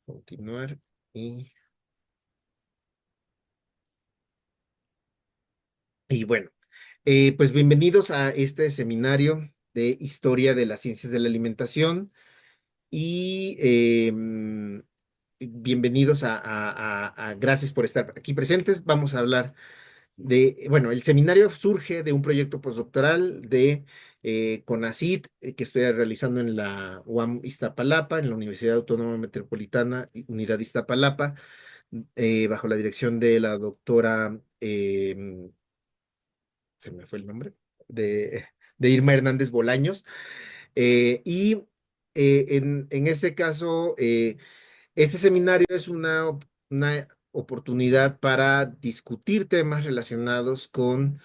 Continuar. Y, y bueno, pues bienvenidos a este seminario de Historia de las Ciencias de la Alimentación y bienvenidos gracias por estar aquí presentes. Vamos a hablar bueno, el seminario surge de un proyecto postdoctoral de CONACYT que estoy realizando en la UAM Iztapalapa, en la Universidad Autónoma Metropolitana, Unidad Iztapalapa, bajo la dirección de la doctora se me fue el nombre, de Irma Hernández Bolaños. En este caso, este seminario es una oportunidad para discutir temas relacionados con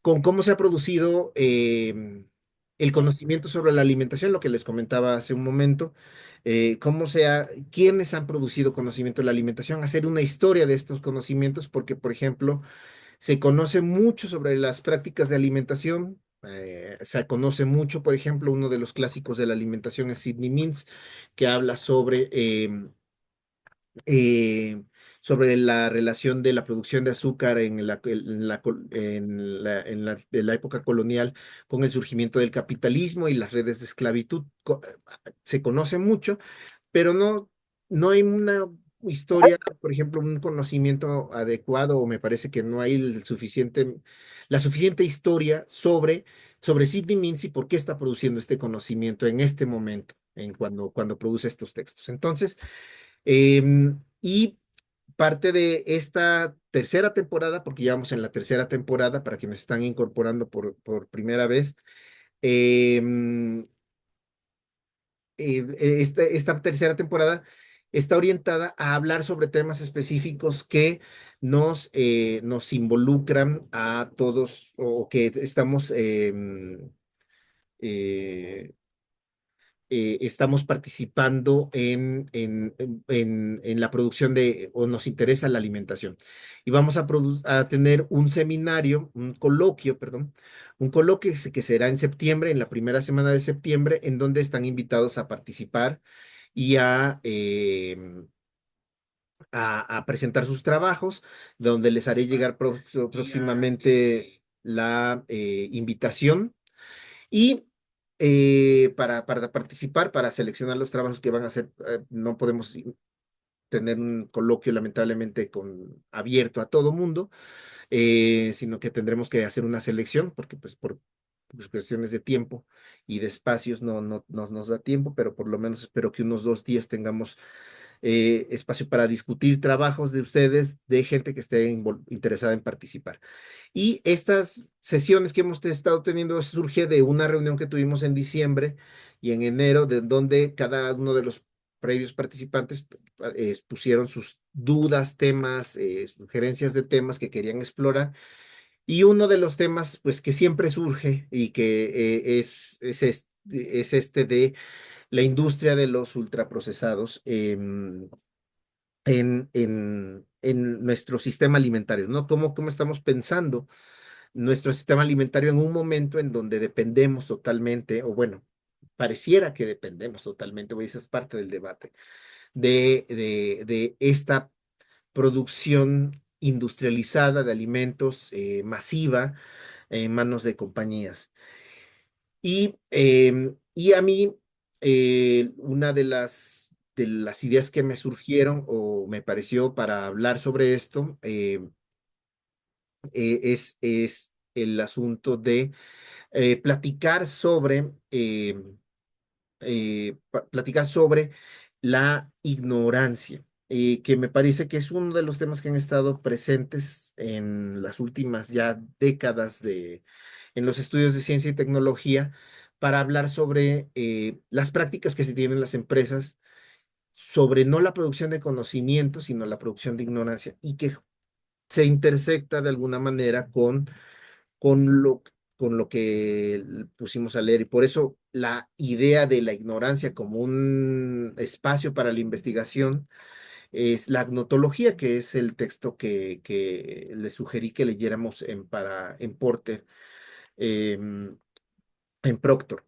cómo se ha producido el conocimiento sobre la alimentación, lo que les comentaba hace un momento, quiénes han producido conocimiento de la alimentación, hacer una historia de estos conocimientos, porque, por ejemplo, se conoce mucho sobre las prácticas de alimentación. Se conoce mucho, por ejemplo, uno de los clásicos de la alimentación es Sidney Mintz, que habla eh, sobre la relación de la producción de azúcar de la época colonial con el surgimiento del capitalismo y las redes de esclavitud. Se conoce mucho, pero no hay una historia, por ejemplo, un conocimiento adecuado, o me parece que no hay la suficiente historia sobre Sidney Mintz y por qué está produciendo este conocimiento en este momento, cuando produce estos textos. Entonces, y parte de esta tercera temporada, porque ya vamos en la tercera temporada, para quienes están incorporando por primera vez, em, esta tercera temporada está orientada a hablar sobre temas específicos que nos involucran a todos o que estamos participando en la producción o nos interesa la alimentación. Y vamos a tener un coloquio que será en septiembre, en la primera semana de septiembre, en donde están invitados a participar y a presentar sus trabajos, donde les haré llegar próximamente la invitación y para participar, para seleccionar los trabajos que van a hacer, no podemos tener un coloquio lamentablemente abierto a todo mundo, sino que tendremos que hacer una selección, porque pues por cuestiones de tiempo y de espacios no nos da tiempo, pero por lo menos espero que unos 2 días tengamos espacio para discutir trabajos de ustedes, de gente que esté interesada en participar. Y estas sesiones que hemos estado teniendo surge de una reunión que tuvimos en diciembre y en enero, de donde cada uno de los previos participantes pusieron sus dudas, temas, sugerencias de temas que querían explorar. Y uno de los temas, pues, que siempre surge y que es este de la industria de los ultraprocesados en nuestro sistema alimentario, ¿no? ¿Cómo estamos pensando nuestro sistema alimentario en un momento en donde dependemos totalmente, o bueno, pareciera que dependemos totalmente, o esa es parte del debate, de esta producción industrializada de alimentos masiva en manos de compañías? Y a mí, una de las ideas que me surgieron o me pareció para hablar sobre esto es el asunto de platicar sobre la ignorancia, que me parece que es uno de los temas que han estado presentes en las últimas ya décadas en los estudios de ciencia y tecnología, para hablar sobre las prácticas que se tienen en las empresas sobre no la producción de conocimiento, sino la producción de ignorancia, y que se intersecta de alguna manera con lo, con lo que pusimos a leer. Y por eso la idea de la ignorancia como un espacio para la investigación es la agnotología, que es el texto que le sugerí que leyéramos en Porter, em, en Proctor,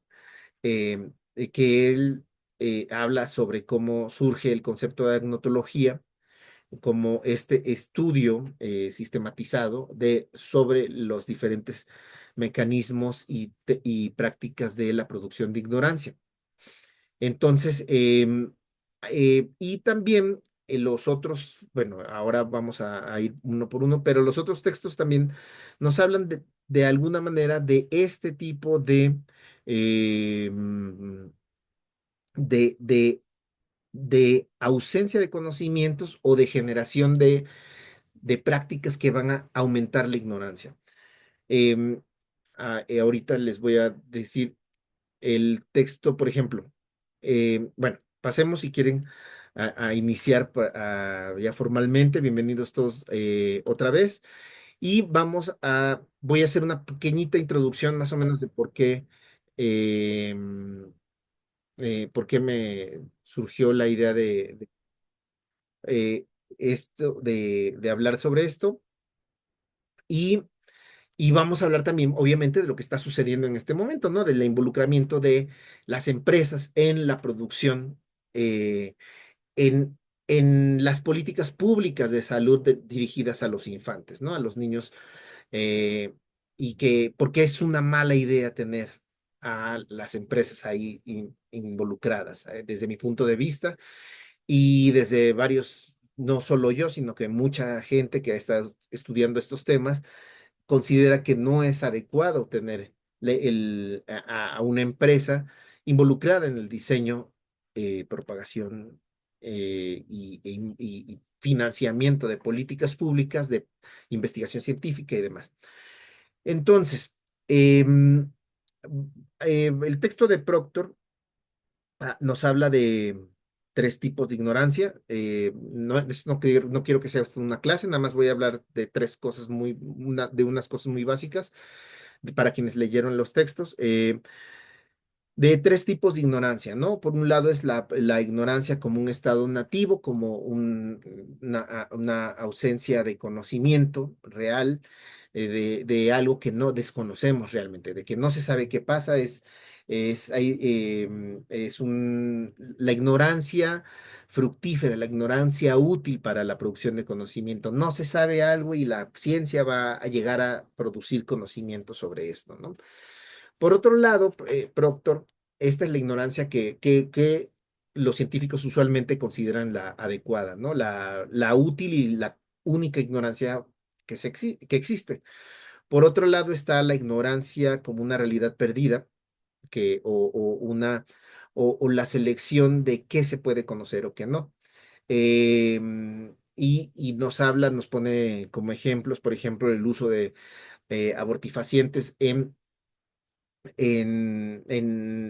que él habla sobre cómo surge el concepto de agnotología como este estudio sistematizado sobre los diferentes mecanismos y prácticas de la producción de ignorancia. Entonces, y también los otros, bueno, ahora vamos a ir uno por uno, pero los otros textos también nos hablan de alguna manera de este tipo eh, de, de, de ausencia de conocimientos o de generación de prácticas que van a aumentar la ignorancia. Em, Ahorita les voy a decir el texto, por ejemplo. Bueno, pasemos si quieren a iniciar ya formalmente. Bienvenidos todos otra vez. Y voy a hacer una pequeñita introducción más o menos de por qué me surgió la idea eh, de hablar sobre esto. Y Y vamos a hablar también, obviamente, de lo que está sucediendo en este momento, ¿no? Del involucramiento de las empresas en la producción, eh, en, en las políticas públicas de salud dirigidas a los infantes, ¿no? A los niños, eh, porque es una mala idea tener a las empresas ahí involucradas, desde mi punto de vista y desde varios, no solo yo, sino que mucha gente que ha estado estudiando estos temas considera que no es adecuado tener a una empresa involucrada en el diseño, propagación y financiamiento de políticas públicas, de investigación científica y demás. Entonces, em, el texto de Proctor nos habla de tres tipos de ignorancia. No quiero que sea esto una clase, nada más voy a hablar de tres cosas de unas cosas muy básicas para quienes leyeron los textos. De tres tipos de ignorancia, ¿no? Por un lado es la ignorancia como un estado nativo, como una ausencia de conocimiento real de algo que no desconocemos realmente, de que no se sabe qué pasa, la ignorancia fructífera, la ignorancia útil para la producción de conocimiento. No se sabe algo y la ciencia va a llegar a producir conocimiento sobre esto, ¿no? Por otro lado, Proctor, esta es la ignorancia que los científicos usualmente consideran la adecuada, ¿no? La útil y la única ignorancia que existe. Por otro lado está la ignorancia como una realidad perdida, o la selección de qué se puede conocer o qué no. Y nos pone como ejemplos, por ejemplo, el uso de abortifacientes en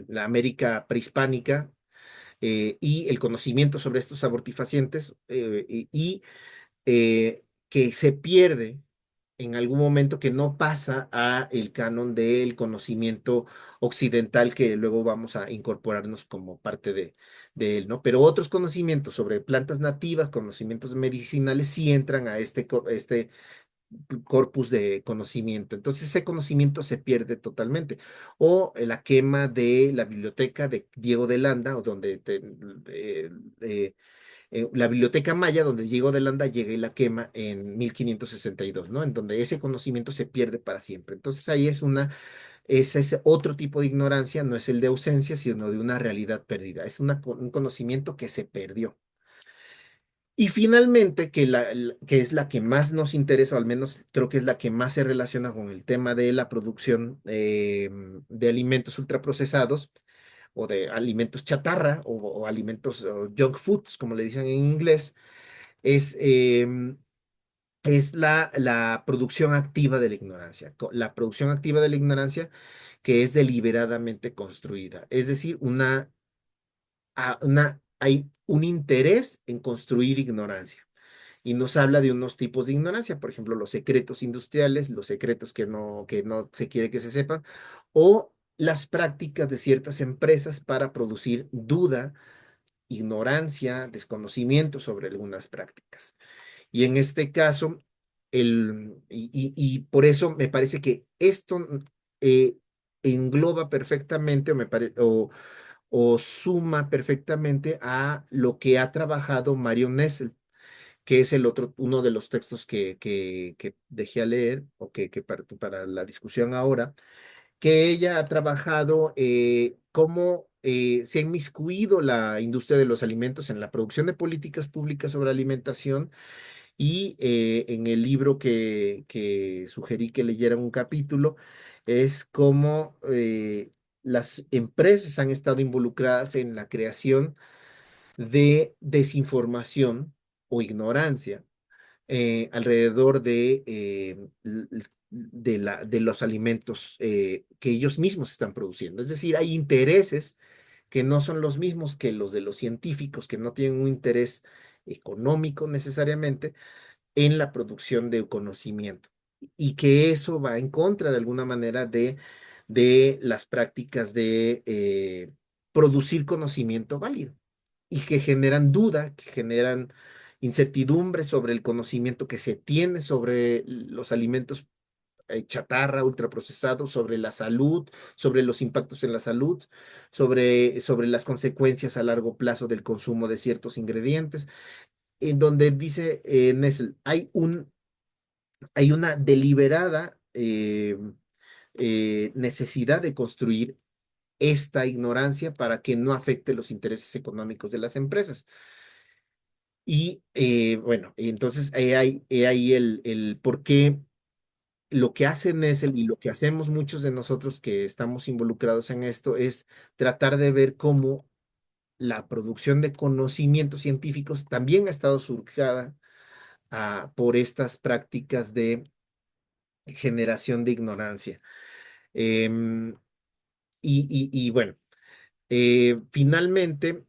la América prehispánica, y el conocimiento sobre estos abortifacientes, que se pierde en algún momento, que no pasa a el canon del conocimiento occidental que luego vamos a incorporarnos como parte de él, ¿no? Pero otros conocimientos sobre plantas nativas, conocimientos medicinales, sí entran a este corpus de conocimiento. Entonces ese conocimiento se pierde totalmente. O la quema de la biblioteca de Diego de Landa, o eh, eh, la biblioteca maya, donde Diego de Landa llega y la quema en 1562, ¿no? En donde ese conocimiento se pierde para siempre. Entonces ahí es ese otro tipo de ignorancia, no es el de ausencia, sino de una realidad perdida. Es un conocimiento que se perdió. Y finalmente, que es la que más nos interesa, o al menos creo que es la que más se relaciona con el tema de la producción de alimentos ultraprocesados o de alimentos chatarra o alimentos junk foods, como le dicen en inglés, es, es la producción activa de la ignorancia. La producción activa de la ignorancia que es deliberadamente construida. Es decir, hay un interés en construir ignorancia y nos habla de unos tipos de ignorancia, por ejemplo, los secretos industriales, los secretos que no se quiere que se sepan, o las prácticas de ciertas empresas para producir duda, ignorancia, desconocimiento sobre algunas prácticas. Y en este caso, y por eso me parece que esto eh, engloba perfectamente, o suma perfectamente a lo que ha trabajado Marion Nessel, que es el otro, uno de los textos que dejé a leer, o que para la discusión ahora, que ella ha trabajado cómo se ha inmiscuido la industria de los alimentos en la producción de políticas públicas sobre alimentación, y en el libro que sugerí que leyeran un capítulo, es cómo las empresas han estado involucradas en la creación de desinformación o ignorancia alrededor de los alimentos que ellos mismos están produciendo. Es decir, hay intereses que no son los mismos que los de los científicos, que no tienen un interés económico necesariamente en la producción de conocimiento, y que eso va en contra de alguna manera de las prácticas de producir conocimiento válido, y que generan duda, que generan incertidumbre sobre el conocimiento que se tiene sobre los alimentos chatarra, ultraprocesados, sobre la salud, sobre los impactos en la salud, sobre las consecuencias a largo plazo del consumo de ciertos ingredientes, en donde dice Nessel, hay una deliberada necesidad de construir esta ignorancia para que no afecte los intereses económicos de las empresas. Y bueno, entonces he ahí el por qué lo que hacen es y lo que hacemos muchos de nosotros que estamos involucrados en esto es tratar de ver cómo la producción de conocimientos científicos también ha estado surcada por estas prácticas de generación de ignorancia. Em, y bueno, finalmente,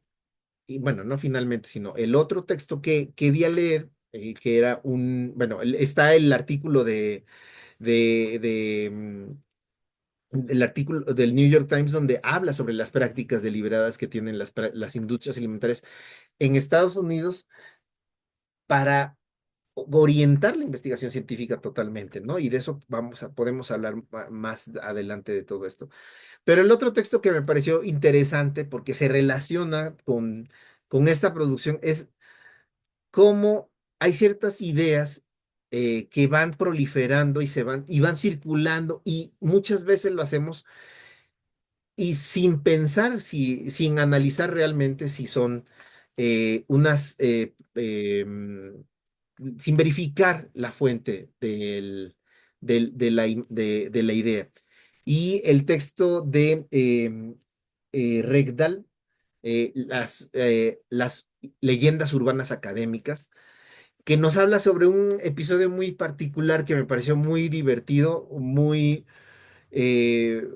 y bueno, no finalmente, sino el otro texto que quería leer, que era bueno, está el artículo de el artículo del New York Times donde habla sobre las prácticas deliberadas que tienen las industrias alimentarias en Estados Unidos para orientar la investigación científica totalmente, ¿no? Y de eso podemos hablar más adelante de todo esto. Pero el otro texto que me pareció interesante porque se relaciona con esta producción es cómo hay ciertas ideas que van proliferando y van circulando, y muchas veces lo hacemos y sin pensar, sin analizar realmente si son sin verificar la fuente de la idea. Y el texto de Regdal, las leyendas urbanas académicas, que nos habla sobre un episodio muy particular que me pareció muy divertido, muy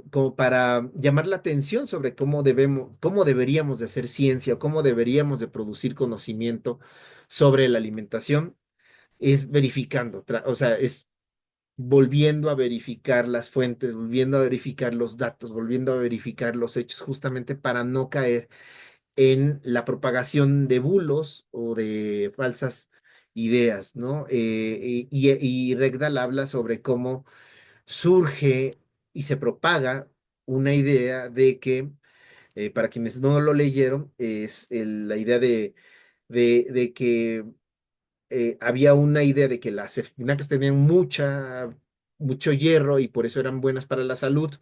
como para llamar la atención sobre cómo deberíamos de hacer ciencia, o cómo deberíamos de producir conocimiento sobre la alimentación, es verificando, o sea, es volviendo a verificar las fuentes, volviendo a verificar los datos, volviendo a verificar los hechos, justamente para no caer en la propagación de bulos o de falsas ideas, ¿no? Y Regdal habla sobre cómo surge y se propaga una idea de que, para quienes no lo leyeron, es la idea de que había una idea de que las espinacas tenían mucho hierro y por eso eran buenas para la salud.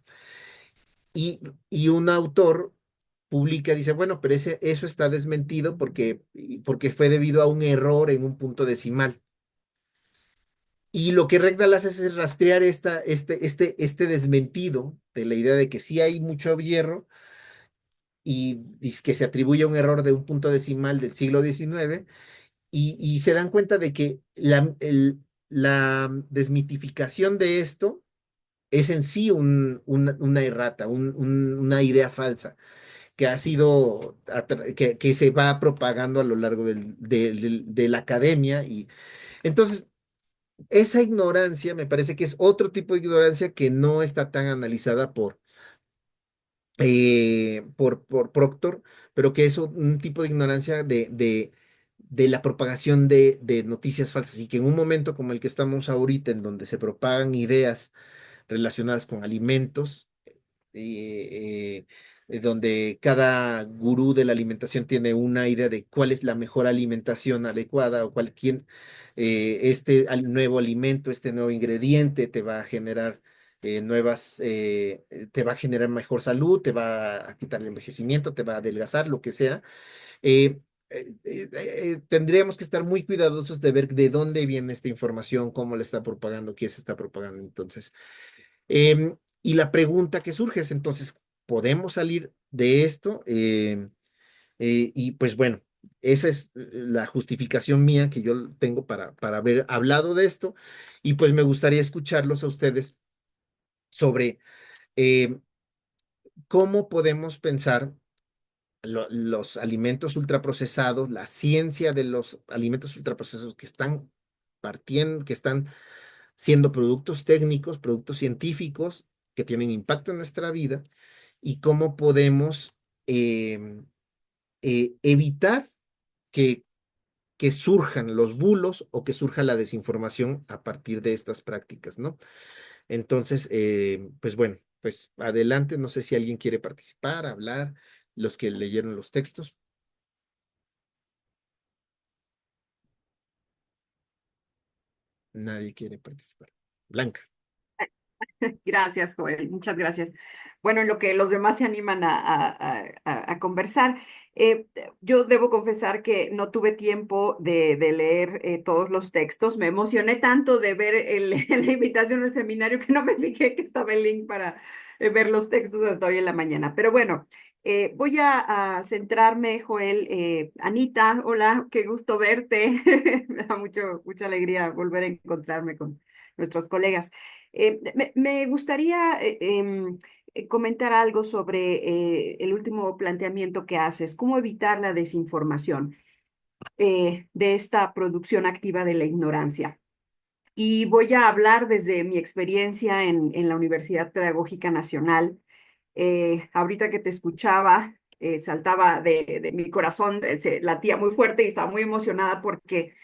Y un autor publica, dice, bueno, pero eso está desmentido porque fue debido a un error en un punto decimal. Y lo que Rectal hace es rastrear este desmentido de la idea de que sí hay mucho hierro, y que se atribuye a un error de un punto decimal del siglo XIX, y se dan cuenta de que la desmitificación de esto es en sí una errata, una idea falsa que ha sido, que se va propagando a lo largo de la academia. Y entonces, esa ignorancia me parece que es otro tipo de ignorancia que no está tan analizada por Proctor, pero que es un tipo de ignorancia de la propagación de noticias falsas, y que en un momento como el que estamos ahorita, en donde se propagan ideas relacionadas con alimentos, eh, donde cada gurú de la alimentación tiene una idea de cuál es la mejor alimentación adecuada o nuevo alimento, este nuevo ingrediente te va a generar te va a generar mejor salud, te va a quitar el envejecimiento, te va a adelgazar, lo que sea. eh, Tendríamos que estar muy cuidadosos de ver de dónde viene esta información, cómo la está propagando, quién se está propagando. Entonces, y la pregunta que surge es entonces, ¿podemos salir de esto? Y pues bueno, esa es la justificación mía que yo tengo para haber hablado de esto. Y pues me gustaría escucharlos a ustedes sobre eh, cómo podemos pensar los alimentos ultraprocesados, la ciencia de los alimentos ultraprocesados que están partiendo, que están siendo productos técnicos, productos científicos que tienen impacto en nuestra vida y cómo podemos em, evitar que, que surjan los bulos o que surja la desinformación a partir de estas prácticas, ¿no? Entonces, pues bueno, pues adelante, no sé si alguien quiere participar, hablar, los que leyeron los textos, nadie quiere participar. Blanca. Gracias, Joel. Muchas gracias. Bueno, en lo que los demás se animan a conversar, yo debo confesar que no tuve tiempo de leer todos los textos. Me emocioné tanto de ver la invitación al seminario que no me fijé que estaba el link para ver los textos hasta hoy en la mañana. Pero bueno, voy a centrarme, Joel. Anita, hola, qué gusto verte. Me da mucha alegría volver a encontrarme con nuestros colegas. Me gustaría comentar algo sobre el último planteamiento que haces, cómo evitar la desinformación de esta producción activa de la ignorancia. Y voy a hablar desde mi experiencia en la Universidad Pedagógica Nacional. Ahorita que te escuchaba, saltaba de mi corazón, se latía muy fuerte y estaba muy emocionada porque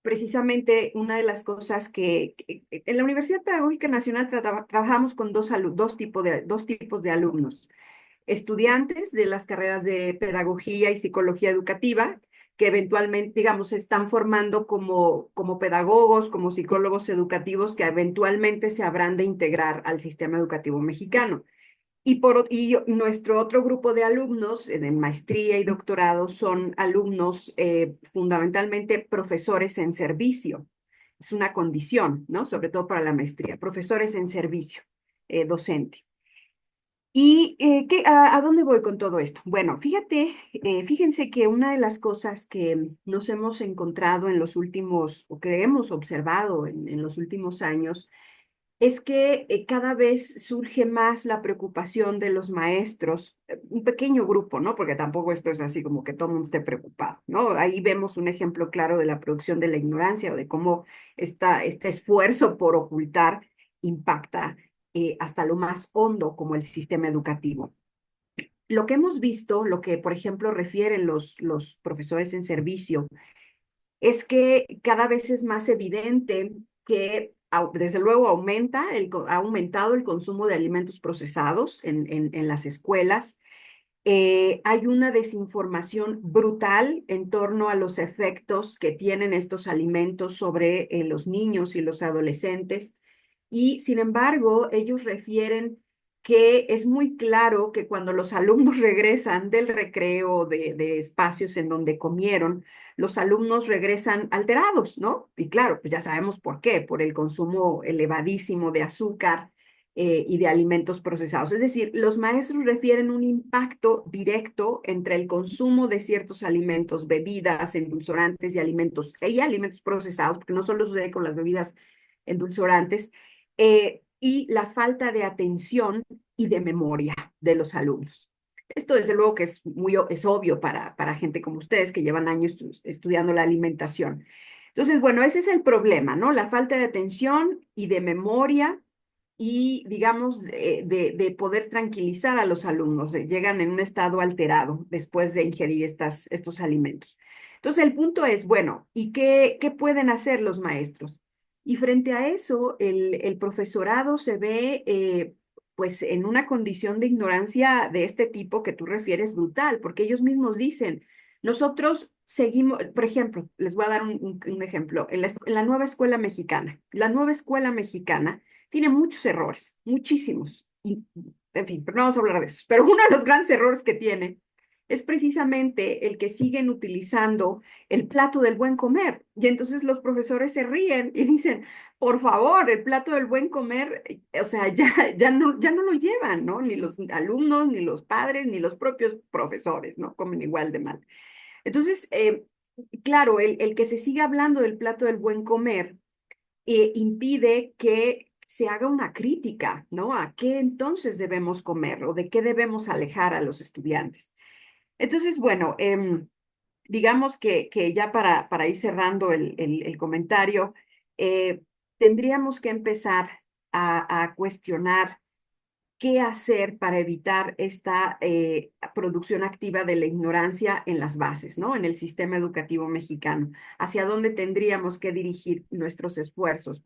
precisamente una de las cosas que en la Universidad Pedagógica Nacional trabajamos con dos tipos de alumnos, estudiantes de las carreras de pedagogía y psicología educativa, que eventualmente, digamos, se están formando como pedagogos, como psicólogos educativos, que eventualmente se habrán de integrar al sistema educativo mexicano. Y nuestro otro grupo de alumnos de maestría y doctorado son alumnos fundamentalmente profesores en servicio. Es una condición, ¿no? Sobre todo para la maestría, profesores en servicio, docente. ¿Y a dónde voy con todo esto? Bueno, fíjense que una de las cosas que nos hemos encontrado en los últimos, o que hemos observado en los últimos años, es que cada vez surge más la preocupación de los maestros, un pequeño grupo, ¿no? Porque tampoco esto es así como que todo el mundo esté preocupado, ¿no? Ahí vemos un ejemplo claro de la producción de la ignorancia o de cómo este esfuerzo por ocultar impacta hasta lo más hondo como el sistema educativo. Lo que hemos visto, lo que por ejemplo refieren los profesores en servicio, es que cada vez es más evidente que desde luego ha aumentado el consumo de alimentos procesados en las escuelas. Hay una desinformación brutal en torno a los efectos que tienen estos alimentos sobre los niños y los adolescentes. Y sin embargo, ellos refieren que es muy claro que cuando los alumnos regresan del recreo, de espacios en donde comieron, los alumnos regresan alterados, ¿no? Y claro, pues ya sabemos por qué, por el consumo elevadísimo de azúcar y de alimentos procesados. Es decir, los maestros refieren un impacto directo entre el consumo de ciertos alimentos, bebidas, endulcorantes y alimentos procesados, porque no solo sucede con las bebidas endulcorantes, y la falta de atención y de memoria de los alumnos. Esto desde luego que es obvio para gente como ustedes que llevan años estudiando la alimentación. Entonces, bueno, ese es el problema, ¿no? La falta de atención y de memoria y, digamos, de poder tranquilizar a los alumnos. Llegan en un estado alterado después de ingerir estos alimentos. Entonces, el punto es, bueno, ¿y qué pueden hacer los maestros? Y frente a eso, el profesorado se ve pues en una condición de ignorancia de este tipo que tú refieres brutal, porque ellos mismos dicen, nosotros seguimos, por ejemplo, les voy a dar un ejemplo, en la nueva escuela mexicana. La nueva escuela mexicana tiene muchos errores, muchísimos. Y, en fin, pero no vamos a hablar de eso. Pero uno de los grandes errores que tiene es precisamente el que siguen utilizando el plato del buen comer. Y entonces los profesores se ríen y dicen, por favor, el plato del buen comer, o sea, ya no lo llevan, ¿no? Ni los alumnos, ni los padres, ni los propios profesores, ¿no? Comen igual de mal. Entonces, claro, el que se siga hablando del plato del buen comer impide que se haga una crítica, ¿no? ¿A qué entonces debemos comer o de qué debemos alejar a los estudiantes? Entonces, bueno, digamos que ya para ir cerrando el comentario, eh, tendríamos que empezar a cuestionar qué hacer para evitar esta producción activa de la ignorancia en las bases, ¿no? En el sistema educativo mexicano. ¿Hacia dónde tendríamos que dirigir nuestros esfuerzos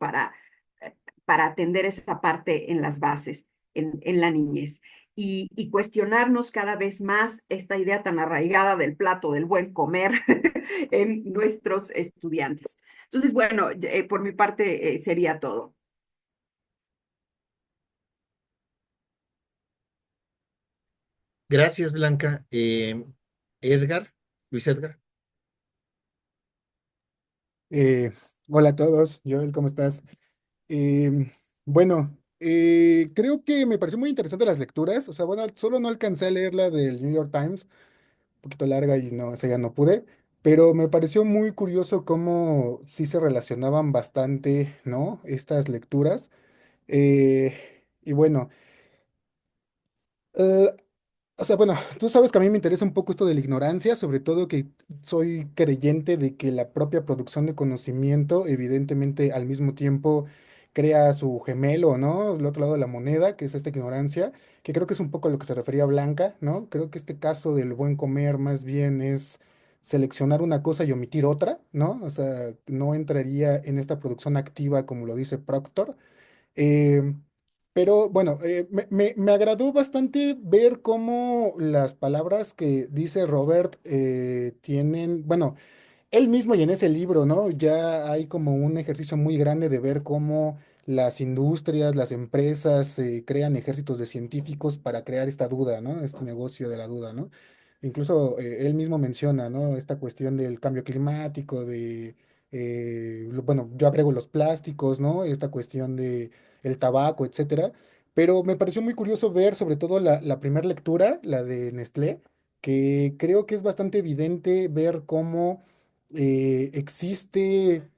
eh, para atender esa parte en las bases, en la niñez? Y cuestionarnos cada vez más esta idea tan arraigada del plato del buen comer en nuestros estudiantes. Entonces, bueno, por mi parte sería todo. Gracias, Blanca. Edgar, Luis Edgar. Eh, Hola a todos, Joel, ¿cómo estás? Em, bueno, creo que me pareció muy interesante las lecturas, o sea, bueno, solo no alcancé a leer la del New York Times, un poquito larga y no, esa ya no pude, pero me pareció muy curioso cómo sí se relacionaban bastante, ¿no? Estas lecturas. Eh, y bueno, eh, o sea, bueno, tú sabes que a mí me interesa un poco esto de la ignorancia, sobre todo que soy creyente de que la propia producción de conocimiento, evidentemente, al mismo tiempo crea su gemelo, ¿no? El otro lado de la moneda, que es esta ignorancia, que creo que es un poco a lo que se refería Blanca, ¿no? Creo que este caso del buen comer más bien es seleccionar una cosa y omitir otra, ¿no? O sea, no entraría en esta producción activa como lo dice Proctor. Eh, pero bueno, me agradó bastante ver cómo las palabras que dice Robert tienen, bueno, él mismo y en ese libro, ¿no? Ya hay como un ejercicio muy grande de ver cómo las industrias, las empresas crean ejércitos de científicos para crear esta duda, ¿no? Este negocio de la duda, ¿no? Incluso él mismo menciona, ¿no? Esta cuestión del cambio climático, de, bueno, yo agrego los plásticos, ¿no? Esta cuestión de el tabaco, etcétera. Pero me pareció muy curioso ver sobre todo la primera lectura, la de Nestlé, que creo que es bastante evidente ver cómo existe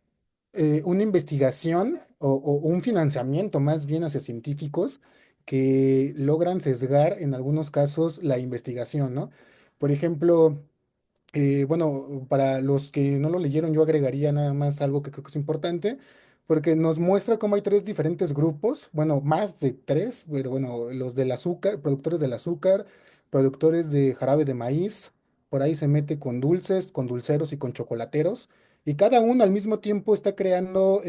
una investigación o un financiamiento más bien hacia científicos que logran sesgar en algunos casos la investigación, ¿no? Por ejemplo, bueno, para los que no lo leyeron, yo agregaría nada más algo que creo que es importante, porque nos muestra cómo hay tres diferentes grupos, bueno, más de tres, pero bueno, los del azúcar, productores del azúcar, productores de jarabe de maíz, por ahí se mete con dulces, con dulceros y con chocolateros, y cada uno al mismo tiempo está creando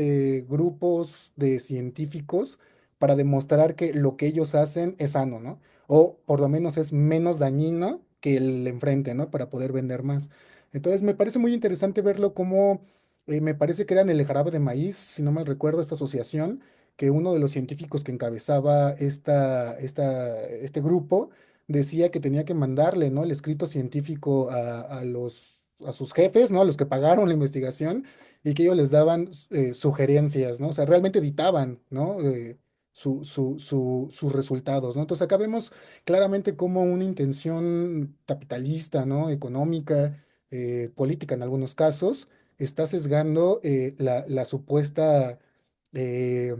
grupos de científicos para demostrar que lo que ellos hacen es sano, ¿no? O por lo menos es menos dañino que el enfrente, ¿no? Para poder vender más. Entonces me parece muy interesante verlo como, me parece que eran el jarabe de maíz, si no mal recuerdo, esta asociación, que uno de los científicos que encabezaba este grupo decía que tenía que mandarle, ¿no? El escrito científico a sus jefes, ¿no? A los que pagaron la investigación y que ellos les daban sugerencias, ¿no? O sea, realmente editaban, ¿no? Sus resultados, ¿no? Entonces acá vemos claramente como una intención capitalista, ¿no? Económica, política en algunos casos, está sesgando la supuesta eh,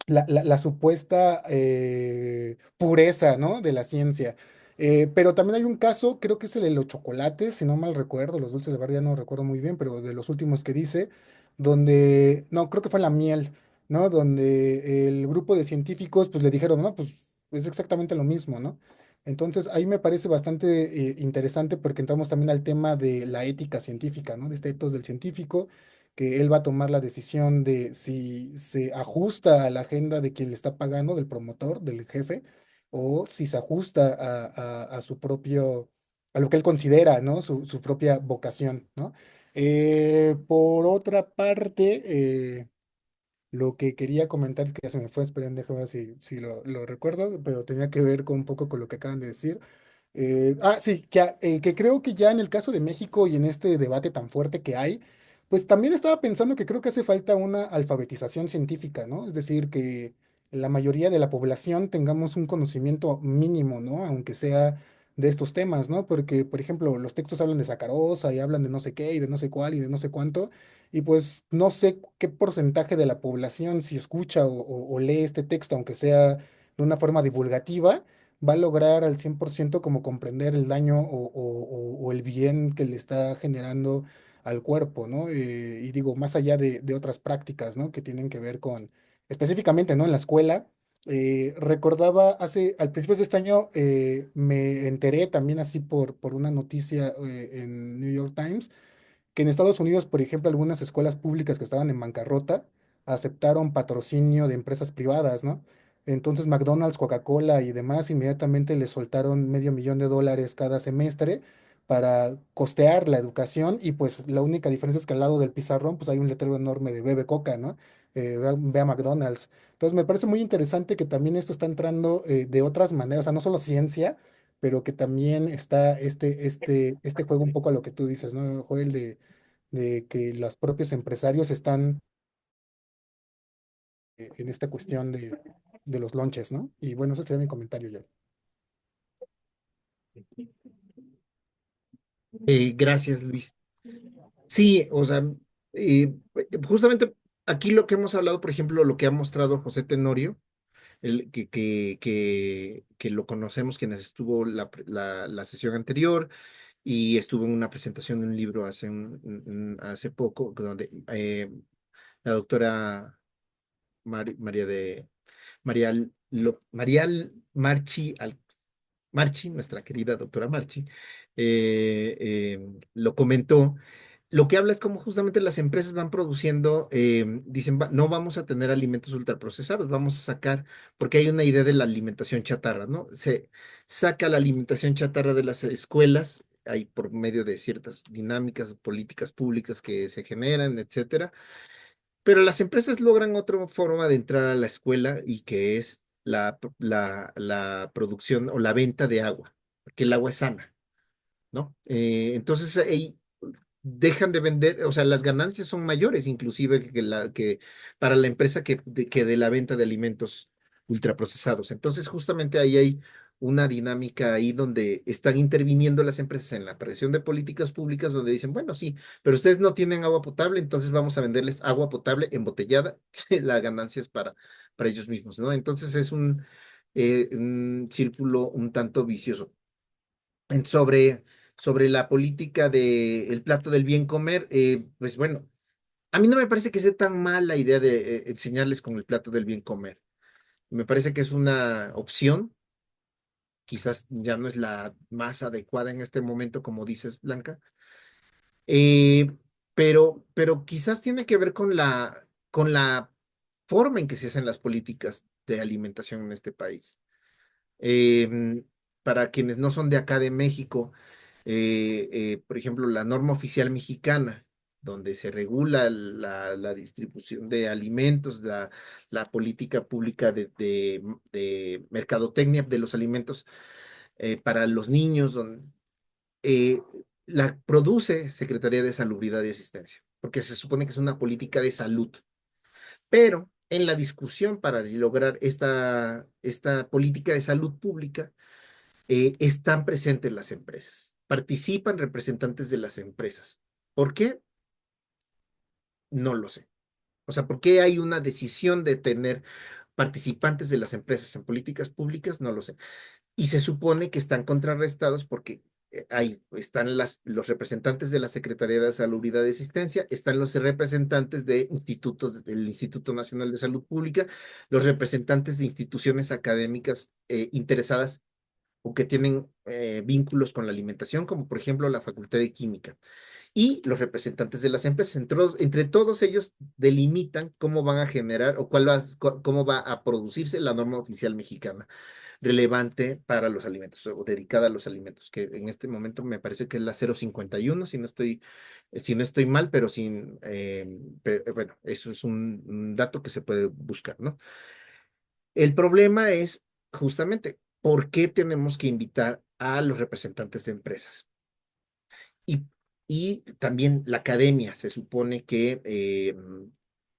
la supuesta pureza, ¿no? De la ciencia. Pero también hay un caso, creo que es el de los chocolates, si no mal recuerdo, los dulces de barra ya no recuerdo muy bien, pero de los últimos que dice, donde, no, creo que fue la miel, ¿no? Donde el grupo de científicos pues le dijeron, no, pues es exactamente lo mismo, ¿no? Entonces ahí me parece bastante interesante porque entramos también al tema de la ética científica, ¿no? De este ethos del científico que él va a tomar la decisión de si se ajusta a la agenda de quien le está pagando, del promotor, del jefe, o si se ajusta a su propio, a lo que él considera, ¿no? Su propia vocación, ¿no? Por otra parte, lo que quería comentar es que ya se me fue, esperen, déjame ver si lo recuerdo, pero tenía que ver con un poco con lo que acaban de decir. Sí, que creo que ya en el caso de México y en este debate tan fuerte que hay, pues también estaba pensando que creo que hace falta una alfabetización científica, ¿no? Es decir, que la mayoría de la población tengamos un conocimiento mínimo, ¿no? Aunque sea de estos temas, ¿no? Porque, por ejemplo, los textos hablan de sacarosa y hablan de no sé qué y de no sé cuál y de no sé cuánto, y pues no sé qué porcentaje de la población, si escucha o lee este texto, aunque sea de una forma divulgativa, va a lograr al 100% como comprender el daño o el bien que le está generando al cuerpo, ¿no? Y digo, más allá de otras prácticas, ¿no? Que tienen que ver con, específicamente, ¿no? En la escuela. Recordaba al principio de este año, me enteré también así por una noticia en New York Times que en Estados Unidos, por ejemplo, algunas escuelas públicas que estaban en bancarrota aceptaron patrocinio de empresas privadas, ¿no? Entonces McDonald's, Coca-Cola y demás inmediatamente le soltaron $500,000 cada semestre para costear la educación y pues la única diferencia es que al lado del pizarrón pues hay un letrero enorme de Bebe Coca, ¿no? Ve a McDonald's. Entonces me parece muy interesante que también esto está entrando de otras maneras, o sea, no solo ciencia, pero que también está este juego un poco a lo que tú dices, ¿no, Joel? De que los propios empresarios están en esta cuestión de los lonches, ¿no? Y bueno, ese sería mi comentario ya. Gracias, Luis. Sí, o sea, justamente aquí lo que hemos hablado, por ejemplo, lo que ha mostrado José Tenorio, que lo conocemos, quienes estuvo la sesión anterior y estuvo en una presentación de un libro hace poco, donde la doctora María de Marial Marchi, nuestra querida doctora Marchi, lo comentó. Lo que habla es cómo justamente las empresas van produciendo, dicen, no vamos a tener alimentos ultraprocesados, vamos a sacar, porque hay una idea de la alimentación chatarra, ¿no? Se saca la alimentación chatarra de las escuelas, hay por medio de ciertas dinámicas, políticas públicas que se generan, etcétera, pero las empresas logran otra forma de entrar a la escuela y que es la producción o la venta de agua, porque el agua es sana, ¿no? Entonces ahí dejan de vender, o sea, las ganancias son mayores inclusive que para la empresa que de la venta de alimentos ultraprocesados. Entonces justamente ahí hay una dinámica ahí donde están interviniendo las empresas en la presión de políticas públicas donde dicen, bueno, sí, pero ustedes no tienen agua potable, entonces vamos a venderles agua potable embotellada, que la ganancia es para ellos mismos, ¿no? Entonces es un círculo un tanto vicioso sobre la política del plato del bien comer, pues bueno, a mí no me parece que sea tan mal la idea de enseñarles con el plato del bien comer. Me parece que es una opción, quizás ya no es la más adecuada en este momento, como dices, Blanca, eh, pero quizás tiene que ver con la forma en que se hacen las políticas de alimentación en este país. Em, para quienes no son de acá de México, por ejemplo, la norma oficial mexicana, donde se regula la distribución de alimentos, la política pública de mercadotecnia de los alimentos para los niños, eh, la produce Secretaría de Salubridad y Asistencia, porque se supone que es una política de salud. Pero en la discusión para lograr esta política de salud pública, están presentes las empresas, participan representantes de las empresas. ¿Por qué? No lo sé. O sea, ¿por qué hay una decisión de tener participantes de las empresas en políticas públicas? No lo sé. Y se supone que están contrarrestados porque ahí están los representantes de la Secretaría de Salud y Asistencia, están los representantes de institutos, del Instituto Nacional de Salud Pública, los representantes de instituciones académicas interesadas o que tienen vínculos con la alimentación, como por ejemplo la Facultad de Química. y los representantes de las empresas. Entre todos ellos delimitan cómo van a generar o cómo va a producirse la norma oficial mexicana relevante para los alimentos o dedicada a los alimentos, que en este momento me parece que es la 051, si no estoy mal, pero bueno, eso es un dato que se puede buscar, ¿no? El problema es justamente por qué tenemos que invitar a los representantes de empresas. Y, y también la academia se supone que,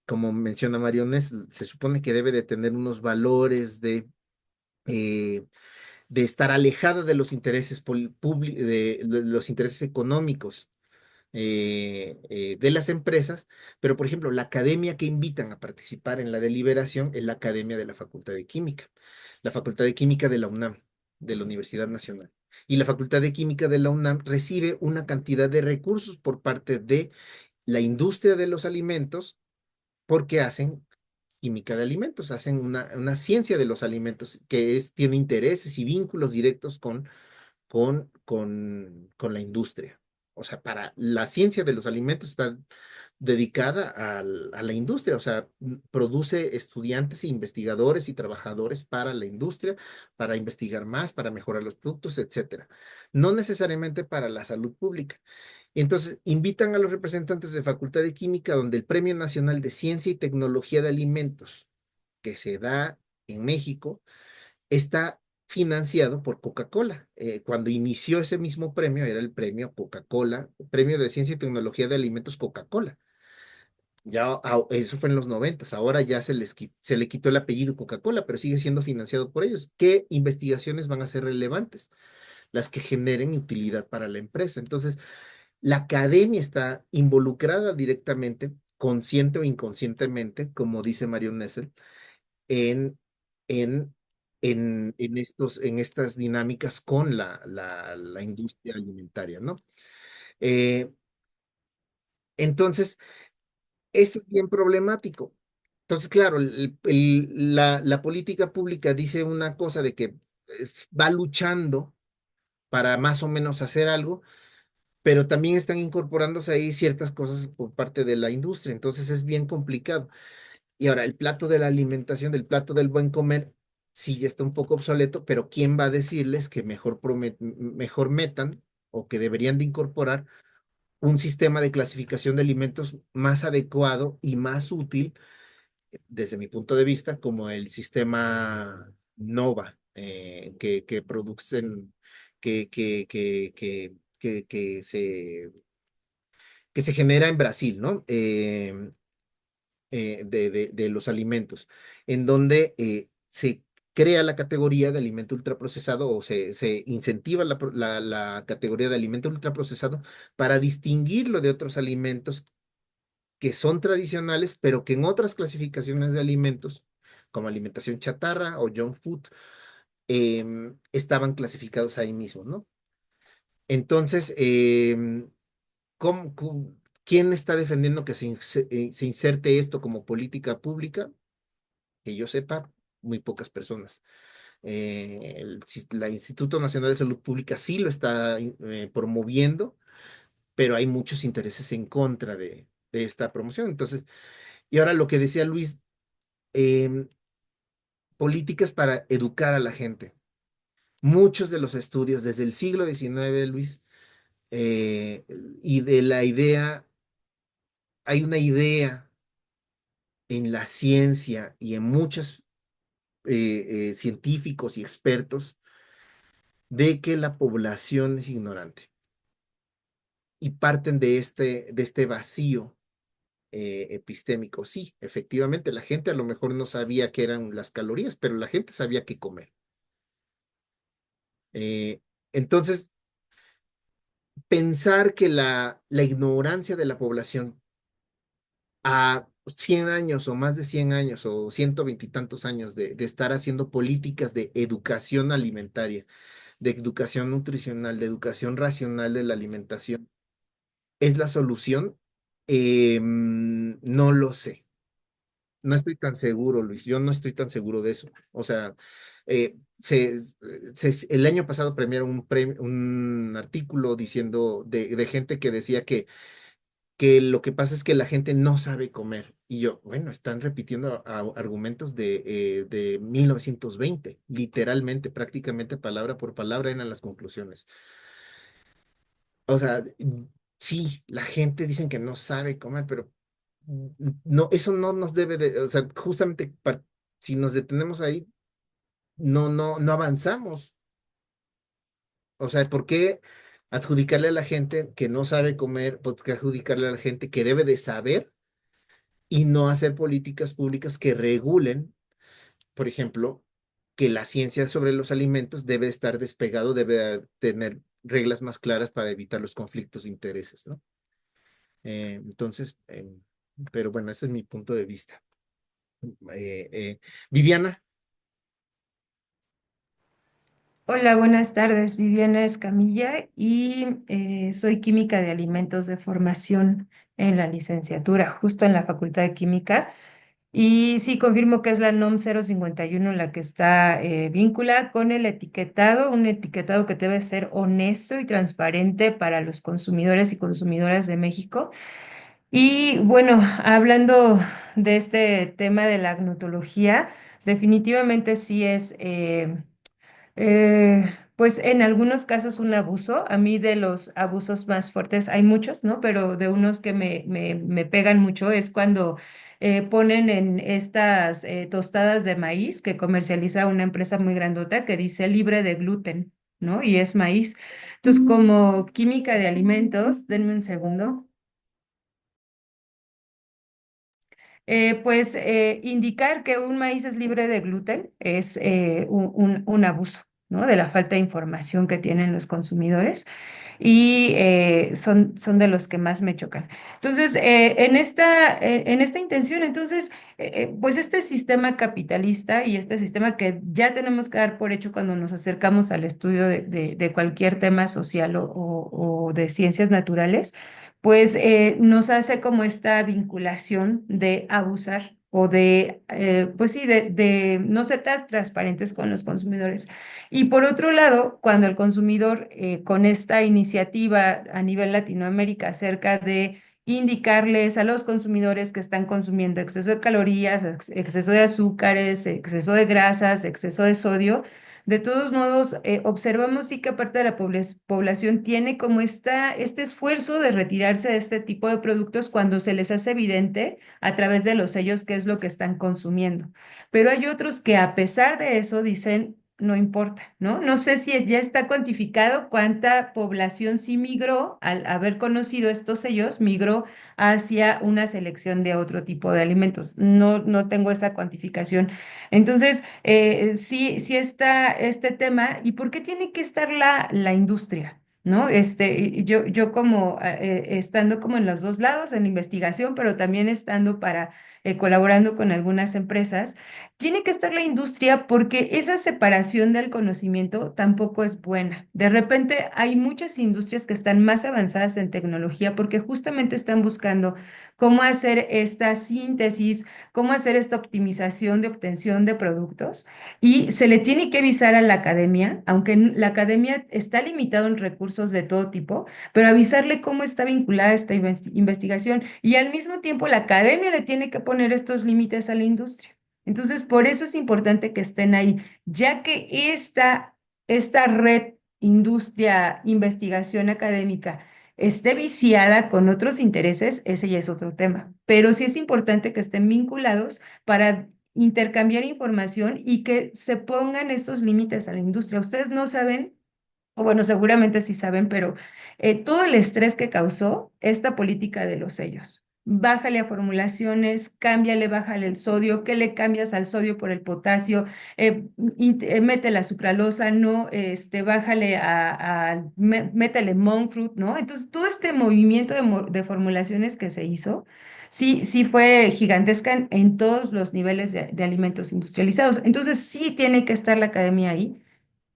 como menciona Mariones, se supone que debe de tener unos valores eh, de estar alejada de los intereses de los intereses económicos de las empresas, pero por ejemplo, la academia que invitan a participar en la deliberación es la Academia de la Facultad de Química, la Facultad de Química de la UNAM, de la Universidad Nacional. Y la Facultad de Química de la UNAM recibe una cantidad de recursos por parte de la industria de los alimentos porque hacen química de alimentos, hacen una ciencia de los alimentos tiene intereses y vínculos directos con la industria. O sea, para la ciencia de los alimentos está dedicada a la industria, o sea, produce estudiantes, investigadores y trabajadores para la industria, para investigar más, para mejorar los productos, etcétera. No necesariamente para la salud pública. Entonces, invitan a los representantes de Facultad de Química, donde el Premio Nacional de Ciencia y Tecnología de Alimentos, que se da en México, está financiado por Coca-Cola. Cuando inició ese mismo premio, era el premio Coca-Cola, Premio de Ciencia y Tecnología de Alimentos Coca-Cola. Ya, eso fue en los 90, ahora ya se le quitó el apellido Coca-Cola, pero sigue siendo financiado por ellos. ¿Qué investigaciones van a ser relevantes? Las que generen utilidad para la empresa. Entonces, la academia está involucrada directamente, consciente o inconscientemente, como dice Mario Nessel, en, en, en estas dinámicas con la industria alimentaria, ¿no? Eh, entonces, esto es bien problemático. Entonces, claro, la política pública dice una cosa de que va luchando para más o menos hacer algo, pero también están incorporándose ahí ciertas cosas por parte de la industria, entonces es bien complicado. Y ahora, el plato de la alimentación, del plato del buen comer, sí ya está un poco obsoleto, pero ¿quién va a decirles que mejor metan o que deberían de incorporar un sistema de clasificación de alimentos más adecuado y más útil, desde mi punto de vista, como el sistema NOVA, que producen, que se genera en Brasil, ¿no? De los alimentos, en donde se crea la categoría de alimento ultraprocesado o se incentiva la categoría de alimento ultraprocesado para distinguirlo de otros alimentos que son tradicionales, pero que en otras clasificaciones de alimentos, como alimentación chatarra o junk food, estaban clasificados ahí mismo, ¿no? Entonces, ¿quién está defendiendo que se inserte esto como política pública? Que yo sepa, muy pocas personas. La Instituto Nacional de Salud Pública sí lo está promoviendo, pero hay muchos intereses en contra de esta promoción. Entonces, y ahora lo que decía Luis, em, políticas para educar a la gente. Muchos de los estudios desde el siglo XIX, Luis, eh, y de la idea, hay una idea en la ciencia y en muchos científicos y expertos de que la población es ignorante y parten de este vacío epistémico. Sí, efectivamente, la gente a lo mejor no sabía qué eran las calorías, pero la gente sabía qué comer. Entonces, pensar que la ignorancia de la población a 100 años o más de 100 años o 120 y tantos años de estar haciendo políticas de educación alimentaria, de educación nutricional, de educación racional de la alimentación, ¿es la solución? No lo sé. No estoy tan seguro, Luis. Yo no estoy tan seguro de eso. O sea, El año pasado premiaron un artículo diciendo de gente que decía que lo que pasa es que la gente no sabe comer. Y yo, bueno, están repitiendo argumentos de 1920, literalmente, prácticamente palabra por palabra eran las conclusiones. O sea, sí, la gente dicen que no sabe comer, pero no, eso no nos debe de, o sea, justamente si nos detenemos ahí, no avanzamos. O sea, ¿por qué adjudicarle a la gente que no sabe comer? ¿Por qué adjudicarle a la gente que debe de saber y no hacer políticas públicas que regulen, por ejemplo, que la ciencia sobre los alimentos debe estar despegado, debe tener reglas más claras para evitar los conflictos de intereses, ¿no? Entonces, pero bueno, ese es mi punto de vista. Viviana, Hola, buenas tardes. Viviana Escamilla y soy química de alimentos de formación en la licenciatura, justo en la Facultad de Química. Y sí, confirmo que es la NOM 051 la que está vinculada con el etiquetado, un etiquetado que debe ser honesto y transparente para los consumidores y consumidoras de México. Y bueno, hablando de este tema de la agnotología, definitivamente sí es... pues en algunos casos un abuso. A mí de los abusos más fuertes hay muchos, ¿no? Pero de unos que me pegan mucho es cuando ponen en estas tostadas de maíz que comercializa una empresa muy grandota que dice libre de gluten, ¿no? Y es maíz. Entonces, como química de alimentos, denme un segundo. Indicar que un maíz es libre de gluten es un abuso, ¿no? De la falta de información que tienen los consumidores y son de los que más me chocan. Entonces, en esta intención, entonces, pues este sistema capitalista y este sistema que ya tenemos que dar por hecho cuando nos acercamos al estudio de cualquier tema social o de ciencias naturales, pues nos hace como esta vinculación de abusar o de, pues sí, de no ser tan transparentes con los consumidores. Y por otro lado, cuando el consumidor, con esta iniciativa a nivel Latinoamérica acerca de indicarles a los consumidores que están consumiendo exceso de calorías, exceso de azúcares, exceso de grasas, exceso de sodio, de todos modos, observamos sí que parte de la población tiene como este esfuerzo de retirarse de este tipo de productos cuando se les hace evidente a través de los sellos qué es lo que están consumiendo. Pero hay otros que a pesar de eso dicen, no importa, ¿no? No sé si ya está cuantificado cuánta población sí migró al haber conocido estos sellos, migró hacia una selección de otro tipo de alimentos. No tengo esa cuantificación. Entonces, sí está este tema. ¿Y por qué tiene que estar la industria? ¿No? Yo como estando como en los dos lados, en investigación, pero también estando colaborando con algunas empresas, tiene que estar la industria porque esa separación del conocimiento tampoco es buena. De repente hay muchas industrias que están más avanzadas en tecnología porque justamente están buscando cómo hacer esta síntesis, cómo hacer esta optimización de obtención de productos y se le tiene que avisar a la academia, aunque la academia está limitada en recursos de todo tipo, pero avisarle cómo está vinculada esta investigación y al mismo tiempo la academia le tiene que poner estos límites a la industria. Entonces, por eso es importante que estén ahí, ya que esta red, industria, investigación académica, esté viciada con otros intereses, ese ya es otro tema. Pero sí es importante que estén vinculados para intercambiar información y que se pongan estos límites a la industria. Ustedes no saben, o bueno, seguramente sí saben, pero todo el estrés que causó esta política de los sellos. Bájale a formulaciones, cámbiale, bájale el sodio, ¿qué le cambias al sodio por el potasio? Mete la sucralosa, no, bájale métele monk fruit, ¿no? Entonces, todo este movimiento de formulaciones que se hizo, sí fue gigantesca en todos los niveles de alimentos industrializados. Entonces, sí tiene que estar la academia ahí,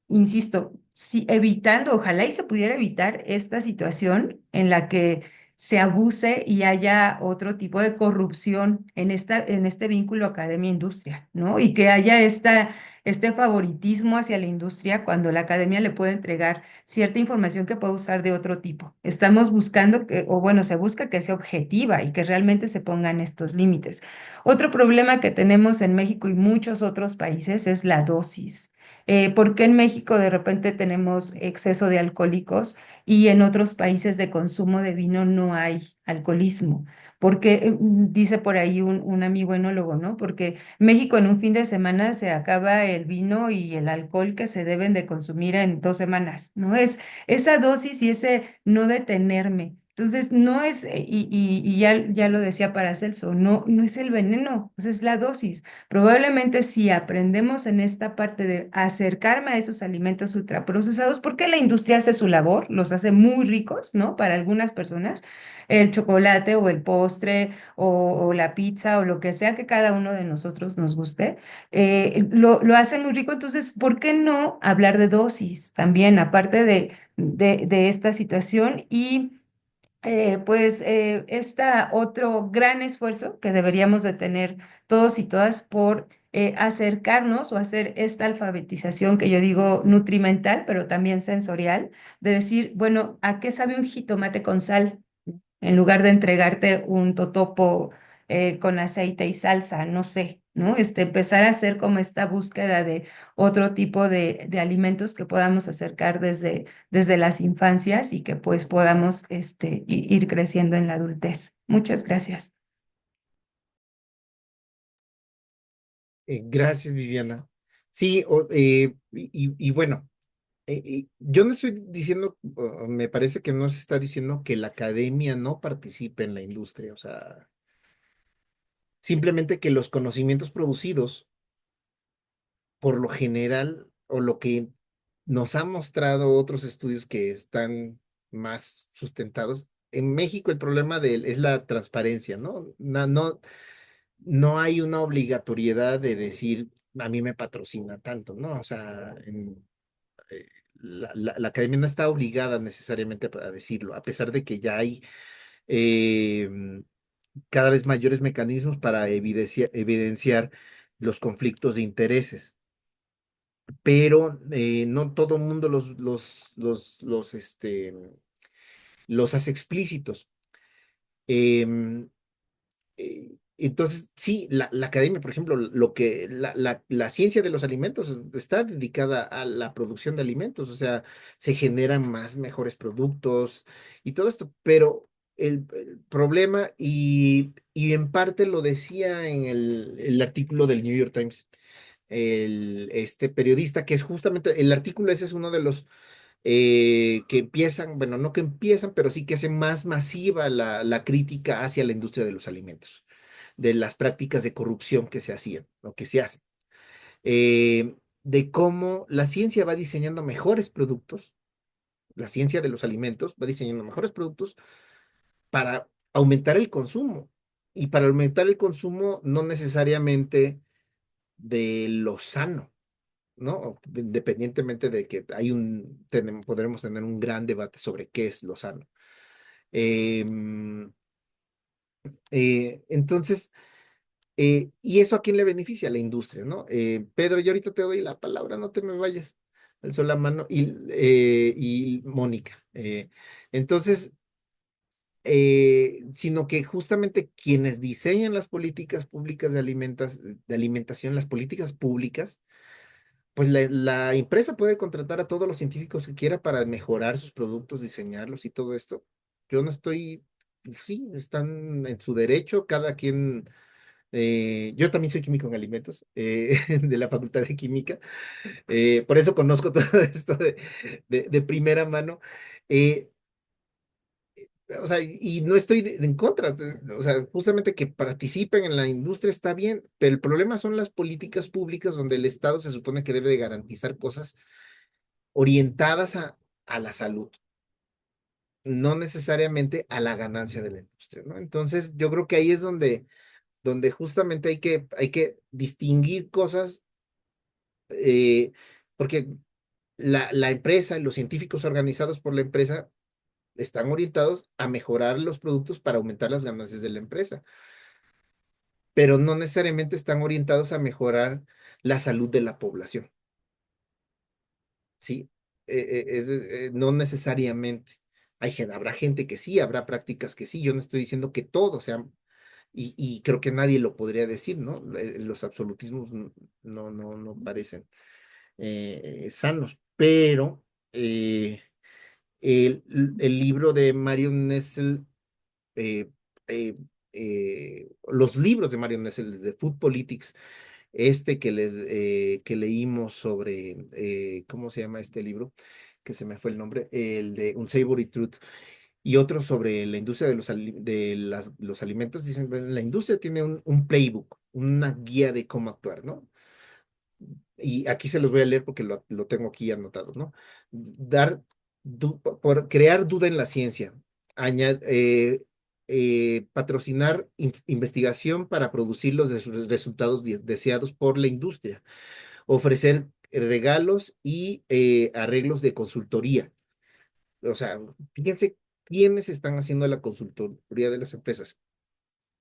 insisto, si evitando, ojalá y se pudiera evitar esta situación en la que se abuse y haya otro tipo de corrupción en este vínculo academia-industria, ¿no? Y que haya este favoritismo hacia la industria cuando la academia le puede entregar cierta información que puede usar de otro tipo. Estamos buscando que, o bueno, se busca que sea objetiva y que realmente se pongan estos límites. Otro problema que tenemos en México y muchos otros países es la dosis. ¿Por qué en México de repente tenemos exceso de alcohólicos y en otros países de consumo de vino no hay alcoholismo? Porque dice por ahí un amigo enólogo, ¿no? Porque México en un fin de semana se acaba el vino y el alcohol que se deben de consumir en 2 semanas, ¿no? Es esa dosis y ese no detenerme. Entonces, no es, y ya lo decía Paracelso, no es el veneno, pues es la dosis. Probablemente si aprendemos en esta parte de acercarme a esos alimentos ultraprocesados, porque la industria hace su labor, los hace muy ricos, ¿no? Para algunas personas, el chocolate o el postre o la pizza o lo que sea que cada uno de nosotros nos guste, lo hace muy rico. Entonces, ¿por qué no hablar de dosis también, aparte de esta situación? Y pues está otro gran esfuerzo que deberíamos de tener todos y todas por acercarnos o hacer esta alfabetización que yo digo nutrimental, pero también sensorial, de decir, bueno, ¿a qué sabe un jitomate con sal? En lugar de entregarte un totopo con aceite y salsa, no sé, ¿no? Empezar a hacer como esta búsqueda de otro tipo de alimentos que podamos acercar desde las infancias y que pues podamos ir creciendo en la adultez. Muchas gracias. Gracias, Viviana. Sí, y bueno, yo no estoy diciendo, me parece que no se está diciendo que la academia no participe en la industria, o sea, simplemente que los conocimientos producidos, por lo general, o lo que nos han mostrado otros estudios que están más sustentados, en México el problema es la transparencia, ¿no? No hay una obligatoriedad de decir, a mí me patrocina tanto, ¿no? O sea, eh, la academia no está obligada necesariamente a decirlo, a pesar de que ya hay eh, cada vez mayores mecanismos para evidenciar los conflictos de intereses, pero no todo el mundo los hace explícitos. Em, entonces, sí, la academia, por ejemplo, la ciencia de los alimentos está dedicada a la producción de alimentos, o sea, se generan más, mejores productos y todo esto, pero el problema, y en parte lo decía en el artículo del New York Times, este periodista, que es justamente, el artículo ese es uno de los que empiezan, bueno, no que empiezan, pero sí que hacen más masiva la crítica hacia la industria de los alimentos, de las prácticas de corrupción que se hacían o que se hacen, de cómo la ciencia va diseñando mejores productos, la ciencia de los alimentos va diseñando mejores productos para aumentar el consumo. Y para aumentar el consumo no necesariamente de lo sano, ¿no? Independientemente de que podremos tener un gran debate sobre qué es lo sano. Em, entonces, ¿y eso a quién le beneficia? A la industria, ¿no? Pedro, yo ahorita te doy la palabra, no te me vayas. Alzó la mano y Mónica. Entonces, sino que justamente quienes diseñan las políticas públicas de alimentación, las políticas públicas, pues la empresa puede contratar a todos los científicos que quiera para mejorar sus productos, diseñarlos y todo esto. Yo no estoy, sí, están en su derecho, cada quien. Yo también soy químico en alimentos, de la Facultad de Química, por eso conozco todo esto de primera mano. eh, o sea, y no estoy en contra, o sea, justamente que participen en la industria está bien, pero el problema son las políticas públicas donde el Estado se supone que debe de garantizar cosas orientadas a la salud, no necesariamente a la ganancia de la industria, ¿no? Entonces, yo creo que ahí es donde justamente hay que distinguir cosas, porque la empresa, los científicos organizados por la empresa, están orientados a mejorar los productos para aumentar las ganancias de la empresa, pero no necesariamente están orientados a mejorar la salud de la población, ¿sí? No necesariamente. Habrá gente que sí, habrá prácticas que sí. Yo no estoy diciendo que todo sea, y creo que nadie lo podría decir, ¿no? Los absolutismos no parecen sanos, pero el, el libro de Marion Nessel, eh, eh, los libros de Marion Nessel de Food Politics, que leímos sobre, ¿cómo se llama este libro? Que se me fue el nombre, el de Unsavory Truth, y otro sobre la industria de los alimentos, dicen, "Bueno, la industria tiene un playbook, una guía de cómo actuar, ¿no? Y aquí se los voy a leer porque lo tengo aquí anotado, ¿no? Por crear duda en la ciencia, patrocinar investigación para producir los resultados deseados por la industria, ofrecer regalos y arreglos de consultoría. O sea, fíjense quiénes están haciendo la consultoría de las empresas.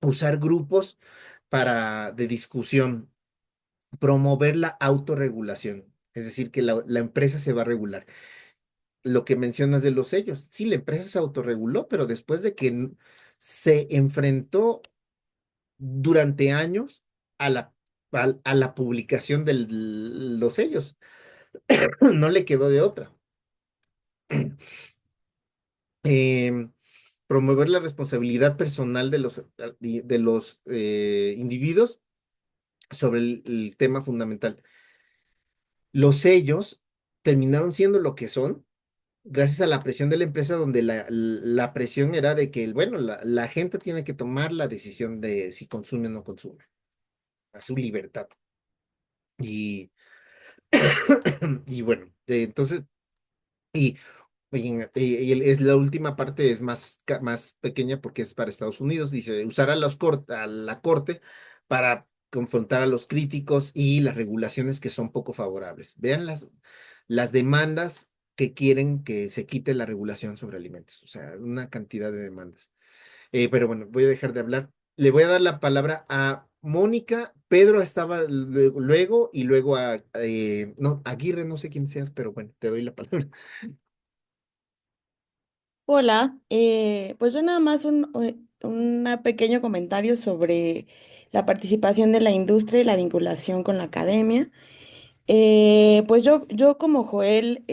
Usar grupos de discusión, promover la autorregulación, es decir, que la empresa se va a regular. Lo que mencionas de los sellos, sí, la empresa se autorreguló, pero después de que se enfrentó durante años a a la publicación de los sellos, no le quedó de otra. Em, Promover la responsabilidad personal de los individuos sobre el tema fundamental. Los sellos terminaron siendo lo que son gracias a la presión de la empresa, donde la presión era de que, bueno, la gente tiene que tomar la decisión de si consume o no consume, a su libertad. Y, y bueno, entonces, y, es la última parte, es más pequeña porque es para Estados Unidos, dice, usar a la corte para confrontar a los críticos y las regulaciones que son poco favorables. Vean las demandas que quieren que se quite la regulación sobre alimentos, o sea, una cantidad de demandas. Pero bueno, voy a dejar de hablar. Le voy a dar la palabra a Mónica. Pedro estaba luego y luego no, Aguirre, no sé quién seas, pero bueno, te doy la palabra. Hola, pues yo nada más un pequeño comentario sobre la participación de la industria y la vinculación con la academia. Pues yo como Joel,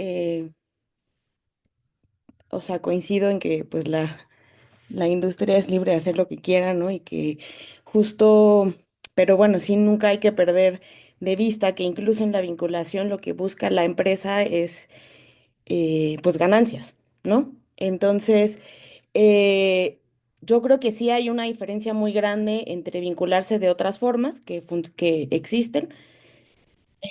o sea, coincido en que pues la industria es libre de hacer lo que quiera, ¿no? Y que justo, pero bueno, sí, nunca hay que perder de vista que incluso en la vinculación lo que busca la empresa es pues ganancias, ¿no? Entonces, eh, yo creo que sí hay una diferencia muy grande entre vincularse de otras formas que existen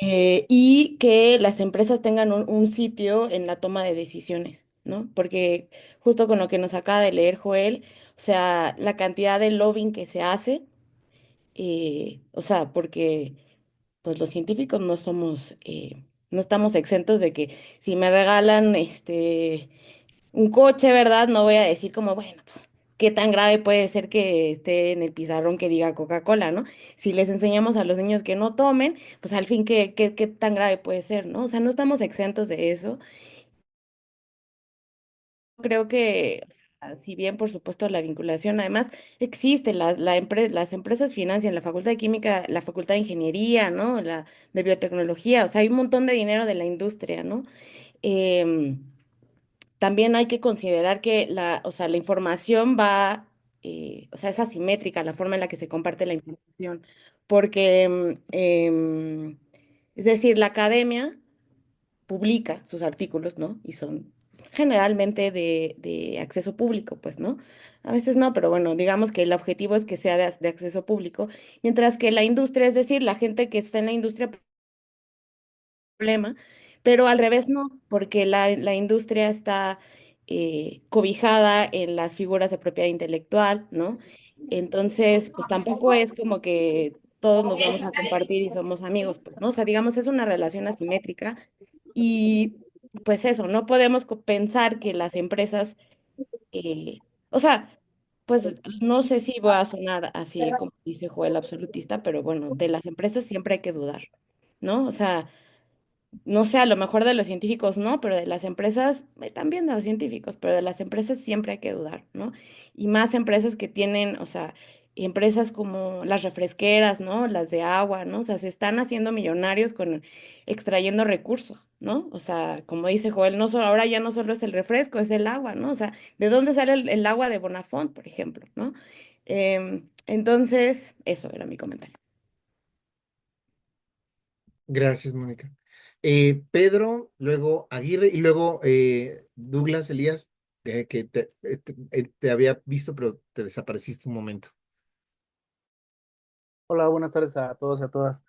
y que las empresas tengan un sitio en la toma de decisiones, ¿no? Porque justo con lo que nos acaba de leer Joel, o sea, la cantidad de lobbying que se hace, o sea, porque pues los científicos no somos, no estamos exentos de que si me regalan un coche, ¿verdad? No voy a decir como, bueno, pues, qué tan grave puede ser que esté en el pizarrón que diga Coca-Cola, ¿no? Si les enseñamos a los niños que no tomen, pues al fin, qué tan grave puede ser, ¿no? O sea, no estamos exentos de eso. Creo que, si bien, por supuesto, la vinculación, además, existe, las empresas financian la Facultad de Química, la Facultad de Ingeniería, ¿no? La de Biotecnología, o sea, hay un montón de dinero de la industria, ¿no? Em, También hay que considerar que o sea, la información o sea, es asimétrica la forma en la que se comparte la información, porque, es decir, la academia publica sus artículos, ¿no? Y son generalmente de acceso público, pues, ¿no? A veces no, pero bueno, digamos que el objetivo es que sea de acceso público, mientras que la industria, es decir, la gente que está en la industria problema, pero al revés no, porque la industria está cobijada en las figuras de propiedad intelectual, ¿no? Entonces, pues tampoco es como que todos nos vamos a compartir y somos amigos, pues, ¿no? O sea, digamos, es una relación asimétrica y pues eso, no podemos pensar que las empresas O sea, pues no sé si voy a sonar así como dice Joel absolutista, pero bueno, de las empresas siempre hay que dudar, ¿no? O sea, no sé, a lo mejor de los científicos no, pero de las empresas, también de los científicos, pero de las empresas siempre hay que dudar, ¿no? Y más empresas que tienen, o sea, empresas como las refresqueras, ¿no? Las de agua, ¿no? O sea, se están haciendo millonarios con extrayendo recursos, ¿no? O sea, como dice Joel, no solo, ahora ya no solo es el refresco, es el agua, ¿no? O sea, ¿de dónde sale el agua de Bonafont, por ejemplo, ¿no? Entonces, eso era mi comentario. Gracias, Mónica. Pedro, luego Aguirre y luego Douglas Elías, que te había visto, pero te desapareciste un momento. Hola, buenas tardes a todos y a todas.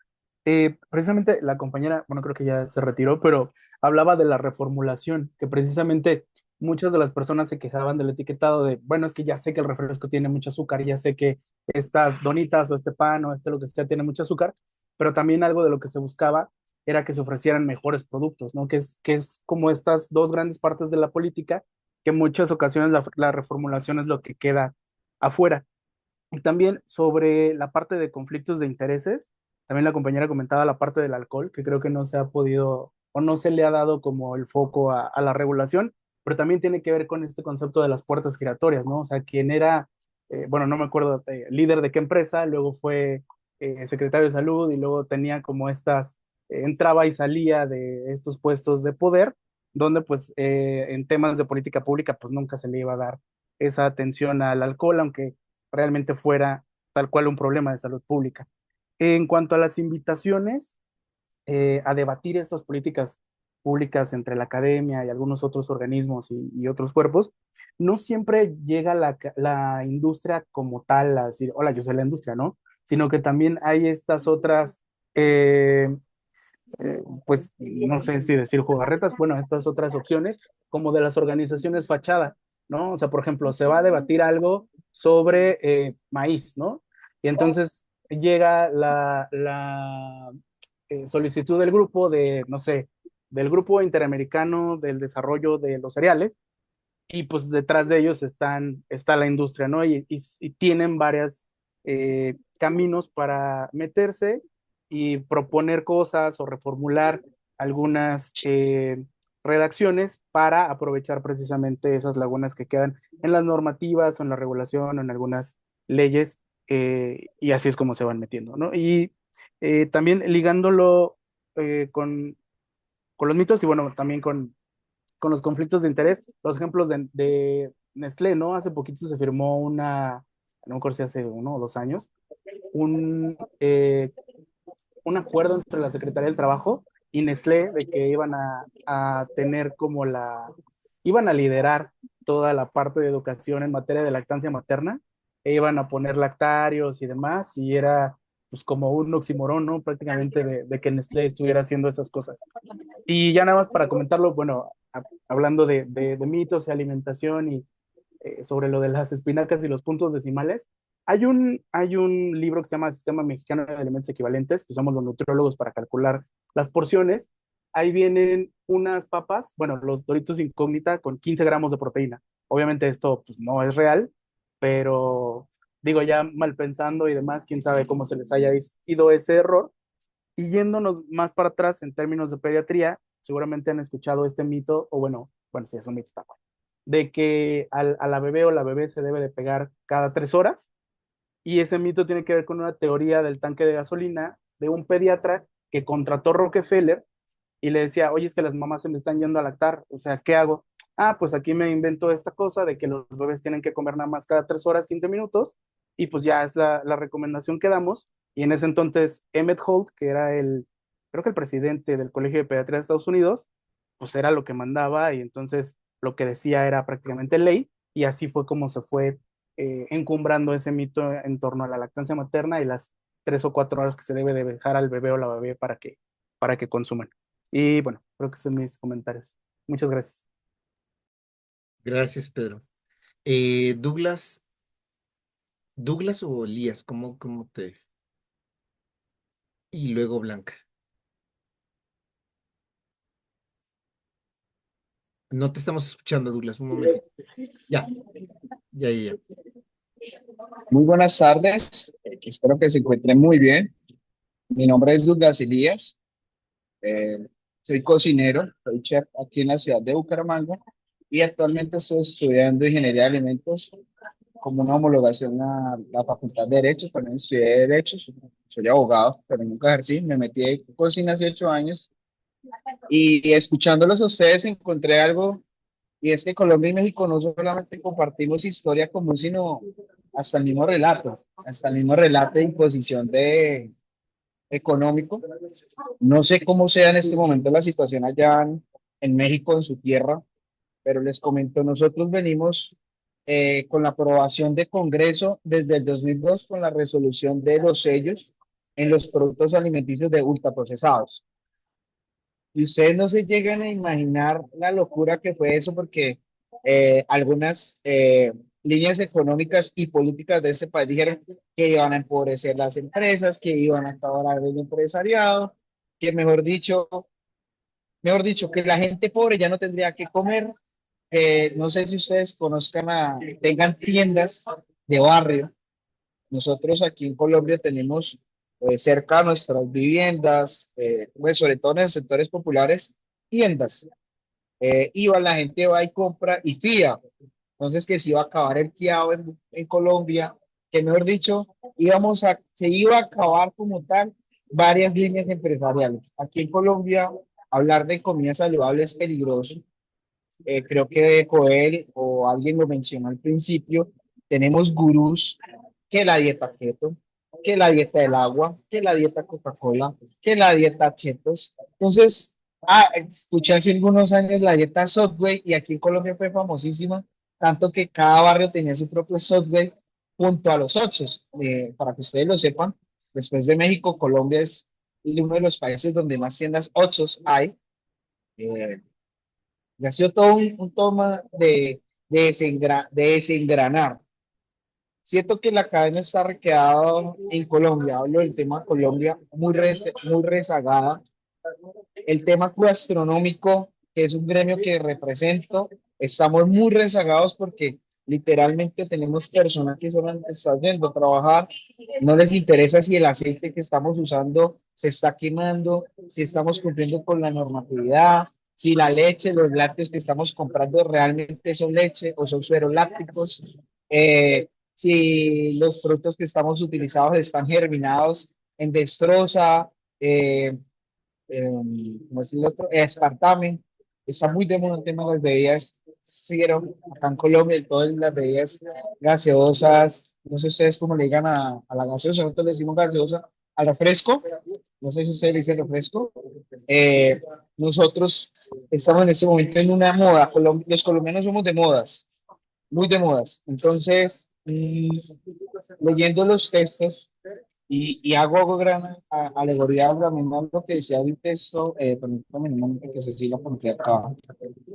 Precisamente la compañera, bueno, creo que ya se retiró, pero hablaba de la reformulación, que precisamente muchas de las personas se quejaban del etiquetado de, bueno, es que ya sé que el refresco tiene mucho azúcar, ya sé que estas donitas o este pan o este lo que sea tiene mucho azúcar, pero también algo de lo que se buscaba era que se ofrecieran mejores productos, ¿no? Que es como estas dos grandes partes de la política, que en muchas ocasiones la reformulación es lo que queda afuera. Y también sobre la parte de conflictos de intereses, también la compañera comentaba la parte del alcohol, que creo que no se ha podido o no se le ha dado como el foco a la regulación, pero también tiene que ver con este concepto de las puertas giratorias, ¿no? O sea, quien era, bueno, no me acuerdo, líder de qué empresa, luego fue secretario de salud y luego tenía como estas, entraba y salía de estos puestos de poder, donde pues en temas de política pública pues nunca se le iba a dar esa atención al alcohol, aunque realmente fuera tal cual un problema de salud pública. En cuanto a las invitaciones a debatir estas políticas públicas entre la academia y algunos otros organismos y otros cuerpos, no siempre llega la industria como tal a decir, hola, yo soy la industria, ¿no? Sino que también hay estas otras, pues no sé si decir jugarretas, bueno, estas otras opciones como de las organizaciones fachada, ¿no? O sea, por ejemplo, se va a debatir algo sobre maíz, ¿no? Y entonces llega la solicitud del grupo de, no sé, del Grupo Interamericano del Desarrollo de los Cereales, y pues detrás de ellos está la industria, ¿no? Y tienen varios caminos para meterse y proponer cosas o reformular algunas redacciones para aprovechar precisamente esas lagunas que quedan en las normativas o en la regulación o en algunas leyes, y así es como se van metiendo, ¿no? Y también ligándolo con los mitos y bueno, también con los conflictos de interés, los ejemplos de Nestlé, ¿no? Hace poquito se firmó no me acuerdo si hace 1 o 2 años, un, eh, un acuerdo entre la Secretaría del Trabajo y Nestlé de que a tener como iban a liderar toda la parte de educación en materia de lactancia materna, e iban a poner lactarios y demás, y era pues como un oxímoron, ¿no? Prácticamente de que Nestlé estuviera haciendo esas cosas. Y ya nada más para comentarlo, bueno, hablando de mitos y alimentación y sobre lo de las espinacas y los puntos decimales, hay un libro que se llama Sistema Mexicano de Alimentos Equivalentes, que usamos los nutriólogos para calcular las porciones. Ahí vienen unas papas, bueno, los Doritos Incógnita con 15 gramos de proteína. Obviamente esto pues, no es real, pero digo ya mal pensando y demás, quién sabe cómo se les haya ido ese error. Y yéndonos más para atrás en términos de pediatría, seguramente han escuchado este mito, o bueno, sí, es un mito también, de que a la bebé o la bebé se debe de pegar cada 3 horas. Y ese mito tiene que ver con una teoría del tanque de gasolina de un pediatra que contrató Rockefeller y le decía, oye, es que las mamás se me están yendo a lactar, o sea, ¿qué hago? Ah, pues aquí me invento esta cosa de que los bebés tienen que comer nada más cada 3 horas, 15 minutos, y pues ya es la recomendación que damos. Y en ese entonces, Emmett Holt, que era creo que el presidente del Colegio de Pediatría de Estados Unidos, pues era lo que mandaba, y entonces lo que decía era prácticamente ley, y así fue como se fue encumbrando ese mito en torno a la lactancia materna y las 3 o 4 horas que se debe de dejar al bebé o la bebé para que consuman. Y bueno, creo que son mis comentarios. Muchas gracias. Gracias, Pedro. Douglas, Douglas o Elías, ¿cómo te? Y luego Blanca. No te estamos escuchando, Douglas, un momentito. Ya, ya. Muy buenas tardes, espero que se encuentren muy bien. Mi nombre es Douglas Elías, eh, soy cocinero, soy chef aquí en la ciudad de Bucaramanga y actualmente estoy estudiando Ingeniería de Alimentos como una homologación a la Facultad de Derecho. También estudié Derechos, soy abogado, pero nunca ejercí. Me metí en cocina hace 8 años y escuchándolos a ustedes encontré algo, y es que Colombia y México no solamente compartimos historia común, sino hasta el mismo relato de imposición de económico. No sé cómo sea en este momento la situación allá en México, en su tierra, pero les comento, nosotros venimos con la aprobación de Congreso desde el 2002 con la resolución de los sellos en los productos alimenticios de ultraprocesados. Y ustedes no se llegan a imaginar la locura que fue eso, porque algunas líneas económicas y políticas de ese país dijeron que iban a empobrecer las empresas, que iban a acabar el empresariado, que mejor dicho, que la gente pobre ya no tendría que comer. No sé si ustedes tengan tiendas de barrio. Nosotros aquí en Colombia tenemos cerca de nuestras viviendas, pues sobre todo en los sectores populares, tiendas. La gente va y compra y fía. Entonces que se iba a acabar el fiado en Colombia, que mejor dicho, se iba a acabar como tal varias líneas empresariales. Aquí en Colombia, hablar de comida saludable es peligroso. Creo que Joel o alguien lo mencionó al principio, tenemos gurús, que la dieta keto, que la dieta del agua, que la dieta Coca-Cola, que la dieta Chetos. Entonces, escuché hace algunos años la dieta Subway y aquí en Colombia fue famosísima, tanto que cada barrio tenía su propio Subway junto a los Oxxos. Para que ustedes lo sepan, después de México, Colombia es uno de los países donde más tiendas Oxxos hay. Eh, y ha sido todo un toma de desengranar. Siento que la cadena está requedada en Colombia, hablo del tema Colombia, muy rezagada. El tema gastronómico, que es un gremio que represento, estamos muy rezagados porque literalmente tenemos personas que solamente están yendo a trabajar, no les interesa si el aceite que estamos usando se está quemando, si estamos cumpliendo con la normatividad, si la leche, los lácteos que estamos comprando realmente son leche o son sueros lácticos, si los productos que estamos utilizando están germinados en destroza, ¿cómo es el otro? Aspartame. Está muy de moda el tema de las bebidas cero, acá en Colombia, todas las bebidas gaseosas, no sé ustedes cómo le digan a la gaseosa, nosotros le decimos gaseosa al refresco, no sé si ustedes le dicen refresco. Eh, Nosotros estamos en este momento en una moda, los colombianos somos de modas, muy de modas. Entonces, leyendo los textos y hago gran alegoría también a lo que decía el texto, permítame un momento que se siga porque acá.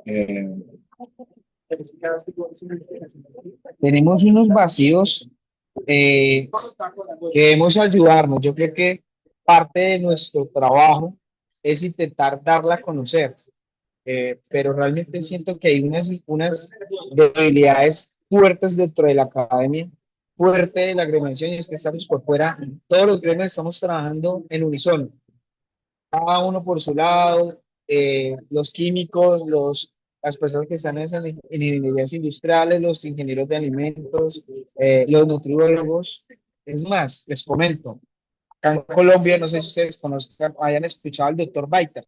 eh, Tenemos unos vacíos que debemos ayudarnos. Yo creo que parte de nuestro trabajo es intentar darla a conocer, pero realmente siento que hay unas debilidades fuertes dentro de la academia, fuerte de la agremiación, y es que estamos por fuera, todos los gremios estamos trabajando en unísono, cada uno por su lado, los químicos, las personas que están en ingenierías industriales, los ingenieros de alimentos, los nutriólogos. Es más, les comento, acá en Colombia, no sé si ustedes conozcan, hayan escuchado al doctor Baita.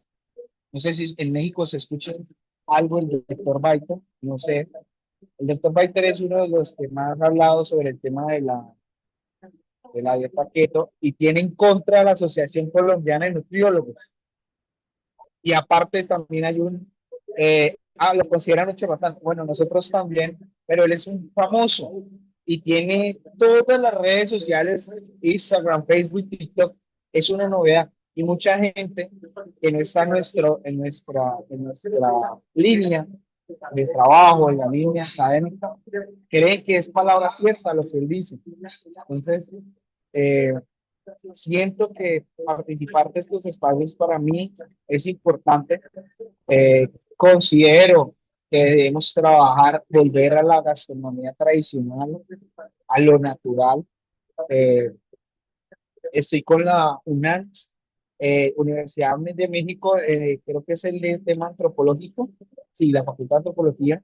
No sé si en México se escucha algo del doctor Baita, no sé. El doctor Baita es uno de los que más ha hablado sobre el tema de la dieta keto y tiene en contra la Asociación Colombiana de Nutriólogos. Y aparte también hay lo consideran mucho bastante, bueno, nosotros también, pero él es un famoso y tiene todas las redes sociales, Instagram, Facebook, TikTok, es una novedad. Y mucha gente que no está en nuestra línea de trabajo, en la línea académica, cree que es palabra cierta lo que él dice. Entonces, eh, siento que participar de estos espacios para mí es importante. Considero que debemos trabajar, volver a la gastronomía tradicional, a lo natural. Eh, Estoy con la UNANS, Universidad de México, creo que es el de tema antropológico, sí, la Facultad de Antropología.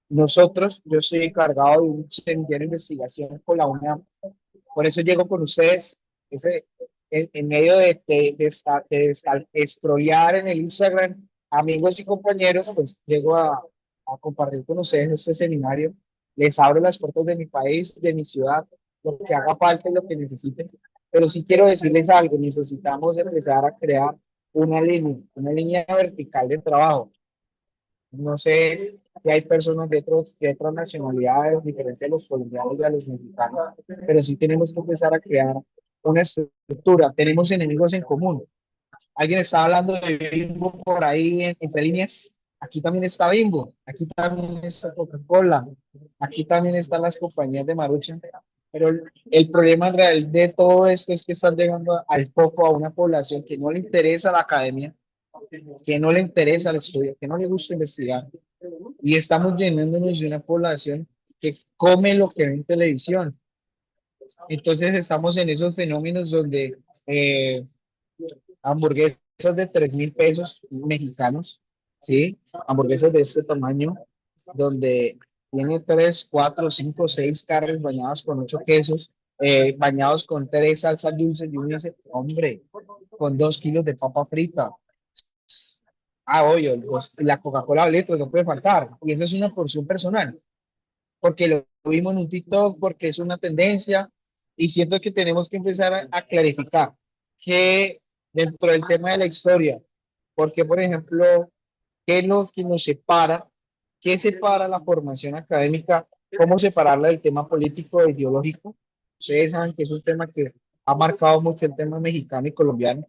Yo estoy encargado de un seminario de investigación con la UNAM, por eso llego con ustedes, en medio de scrollear en el Instagram, amigos y compañeros, pues llego a compartir con ustedes este seminario. Les abro las puertas de mi país, de mi ciudad, lo que haga falta y lo que necesiten. Pero sí quiero decirles algo, necesitamos empezar a crear una línea vertical de trabajo. No sé si hay personas de otras nacionalidades diferentes a los colombianos y a los mexicanos, pero sí tenemos que empezar a crear una estructura. Tenemos enemigos en común. Alguien estaba hablando de Bimbo por ahí entre líneas. Aquí también está Bimbo, aquí también está Coca-Cola, aquí también están las compañías de Maruchan. Pero el problema real de todo esto es que están llegando al foco a una población que no le interesa la academia, que no le interesa el estudio, que no le gusta investigar. Y estamos llenándonos de una población que come lo que ve en televisión. Entonces estamos en esos fenómenos donde hamburguesas de 3.000 pesos mexicanos, ¿sí? Hamburguesas de este tamaño, donde tiene 3, 4, 5, 6 carnes bañadas con 8 quesos, bañados con 3 salsas dulces, y uno dice, hombre, con 2 kilos de papa frita. Ah, oye, la Coca-Cola de litro no puede faltar. Y esa es una porción personal, porque lo vimos en un TikTok, porque es una tendencia, y siento que tenemos que empezar a clarificar que dentro del tema de la historia, porque por ejemplo, ¿qué es lo que nos separa? ¿Qué separa la formación académica? ¿Cómo separarla del tema político e ideológico? Ustedes saben que es un tema que ha marcado mucho el tema mexicano y colombiano.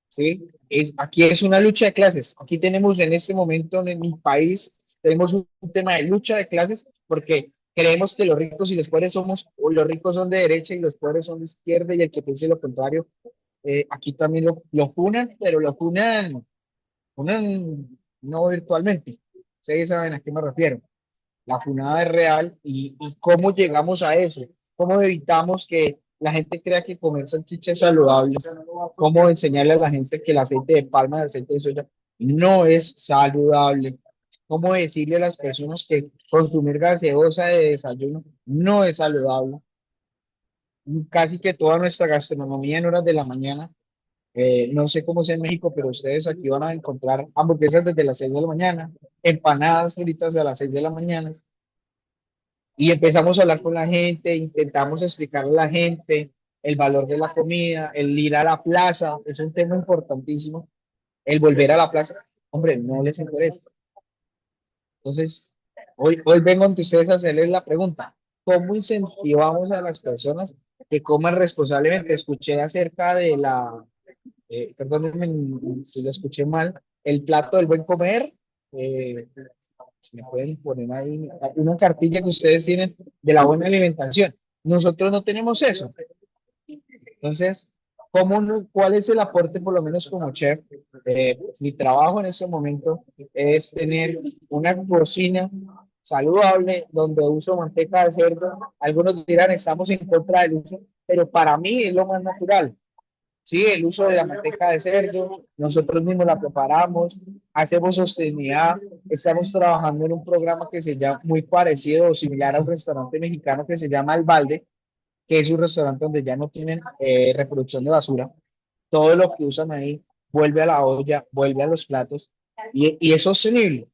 ¿Sí? Aquí es una lucha de clases. Aquí tenemos en este momento en mi país, tenemos un tema de lucha de clases porque creemos que los ricos y los pobres somos, o los ricos son de derecha y los pobres son de izquierda y el que piense lo contrario, aquí también lo funan, pero funan no virtualmente. Ustedes saben a qué me refiero. La funada es real y cómo llegamos a eso, cómo evitamos que la gente crea que comer salchicha es saludable, cómo enseñarle a la gente que el aceite de palma, el aceite de soya no es saludable, cómo decirle a las personas que consumir gaseosa de desayuno no es saludable. Casi que toda nuestra gastronomía en horas de la mañana, no sé cómo sea en México, pero ustedes aquí van a encontrar hamburguesas desde las 6 de la mañana, empanadas fritas a las 6 de la mañana, y empezamos a hablar con la gente, intentamos explicarle a la gente el valor de la comida, el ir a la plaza, es un tema importantísimo, el volver a la plaza, hombre, no les interesa. Entonces, hoy vengo ante ustedes a hacerles la pregunta, ¿cómo incentivamos a las personas que coman responsablemente? Escuché acerca de perdónenme si lo escuché mal, el plato del buen comer, eh, si me pueden poner ahí una cartilla que ustedes tienen de la buena alimentación. Nosotros no tenemos eso. Entonces, ¿cuál es el aporte, por lo menos como chef? Mi trabajo en este momento es tener una cocina saludable donde uso manteca de cerdo. Algunos dirán, estamos en contra del uso, pero para mí es lo más natural. Sí, el uso de la manteca de cerdo, nosotros mismos la preparamos, hacemos sostenibilidad, estamos trabajando en un programa que se llama muy parecido o similar a un restaurante mexicano que se llama El Balde, que es un restaurante donde ya no tienen reproducción de basura. Todo lo que usan ahí vuelve a la olla, vuelve a los platos y es sostenible.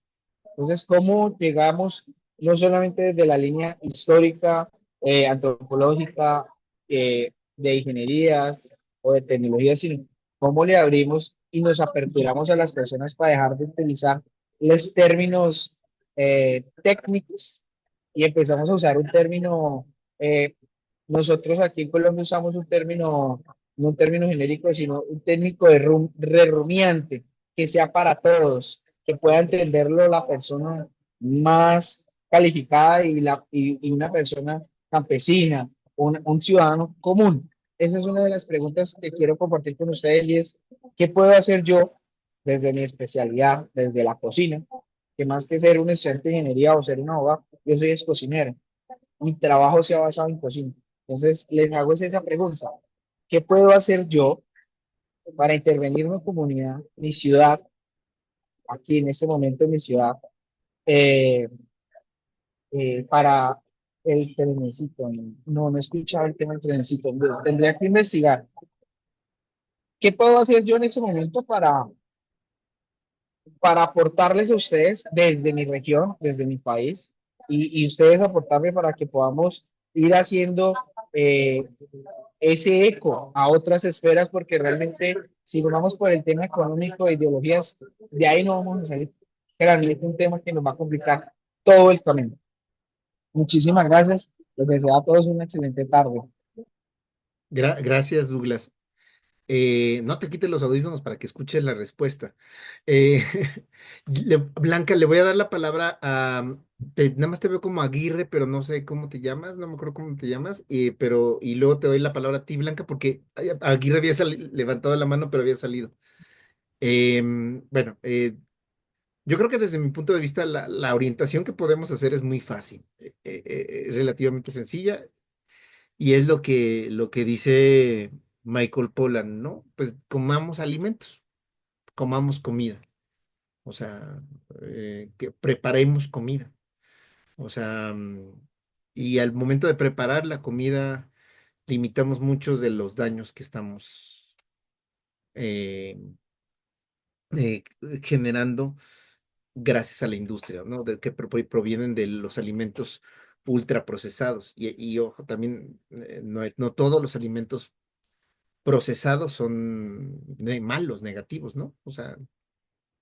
Entonces, ¿cómo llegamos no solamente desde la línea histórica, antropológica, de ingenierías o de tecnología, sino cómo le abrimos y nos aperturamos a las personas para dejar de utilizar los términos técnicos y empezamos a usar un término, nosotros aquí en Colombia usamos un término, no un término genérico, sino un técnico de rumiante, que sea para todos, que pueda entenderlo la persona más calificada y una persona campesina, un ciudadano común. Esa es una de las preguntas que quiero compartir con ustedes y es, ¿qué puedo hacer yo desde mi especialidad, desde la cocina, que más que ser un estudiante de ingeniería o ser una abogado, yo soy es cocinero. Mi trabajo se ha basado en cocina. Entonces, les hago esa pregunta. ¿Qué puedo hacer yo para intervenir en mi comunidad, mi ciudad, aquí en este momento en mi ciudad, eh, para el trenecito? No he escuchado el tema del trenecito. Tendría que investigar. ¿Qué puedo hacer yo en ese momento para aportarles a ustedes desde mi región, desde mi país, y ustedes aportarme para que podamos ir haciendo ese eco a otras esferas, porque realmente si nos vamos por el tema económico e ideologías, de ahí no vamos a salir. Realmente es un tema que nos va a complicar todo el camino. Muchísimas gracias. Les deseo a todos una excelente tarde. Gracias, Douglas. No te quites los audífonos para que escuches la respuesta. Eh, Blanca, le voy a dar la palabra a... nada más te veo como Aguirre, pero no sé cómo te llamas, no me acuerdo cómo te llamas, pero y luego te doy la palabra a ti, Blanca, porque Aguirre había levantado la mano, pero había salido. Bueno, yo creo que desde mi punto de vista la orientación que podemos hacer es muy fácil, relativamente sencilla, y es lo que dice Michael Pollan, ¿no? Pues comamos alimentos, comamos comida, o sea, que preparemos comida, o sea, y al momento de preparar la comida, limitamos muchos de los daños que estamos eh, generando gracias a la industria, ¿no? Que provienen de los alimentos ultraprocesados. Y ojo, también no todos los alimentos procesados son malos, negativos, ¿no? O sea,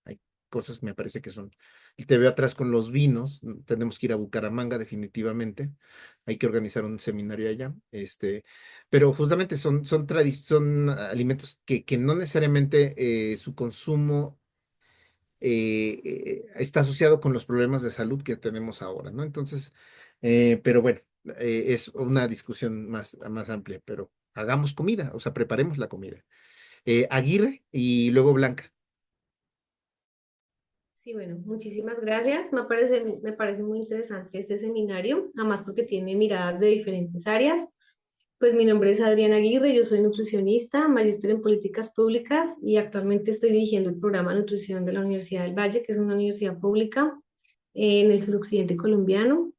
hay cosas, me parece que son. Y te veo atrás con los vinos, tenemos que ir a Bucaramanga definitivamente, hay que organizar un seminario allá, pero justamente son alimentos que no necesariamente su consumo está asociado con los problemas de salud que tenemos ahora, ¿no? Entonces, pero bueno, es una discusión más amplia, pero hagamos comida, o sea, preparemos la comida. Aguirre y luego Blanca. Sí, bueno, muchísimas gracias. Me parece muy interesante este seminario, además porque tiene miradas de diferentes áreas. Pues mi nombre es Adriana Aguirre, yo soy nutricionista, magíster en políticas públicas y actualmente estoy dirigiendo el programa de nutrición de la Universidad del Valle, que es una universidad pública en el suroccidente colombiano.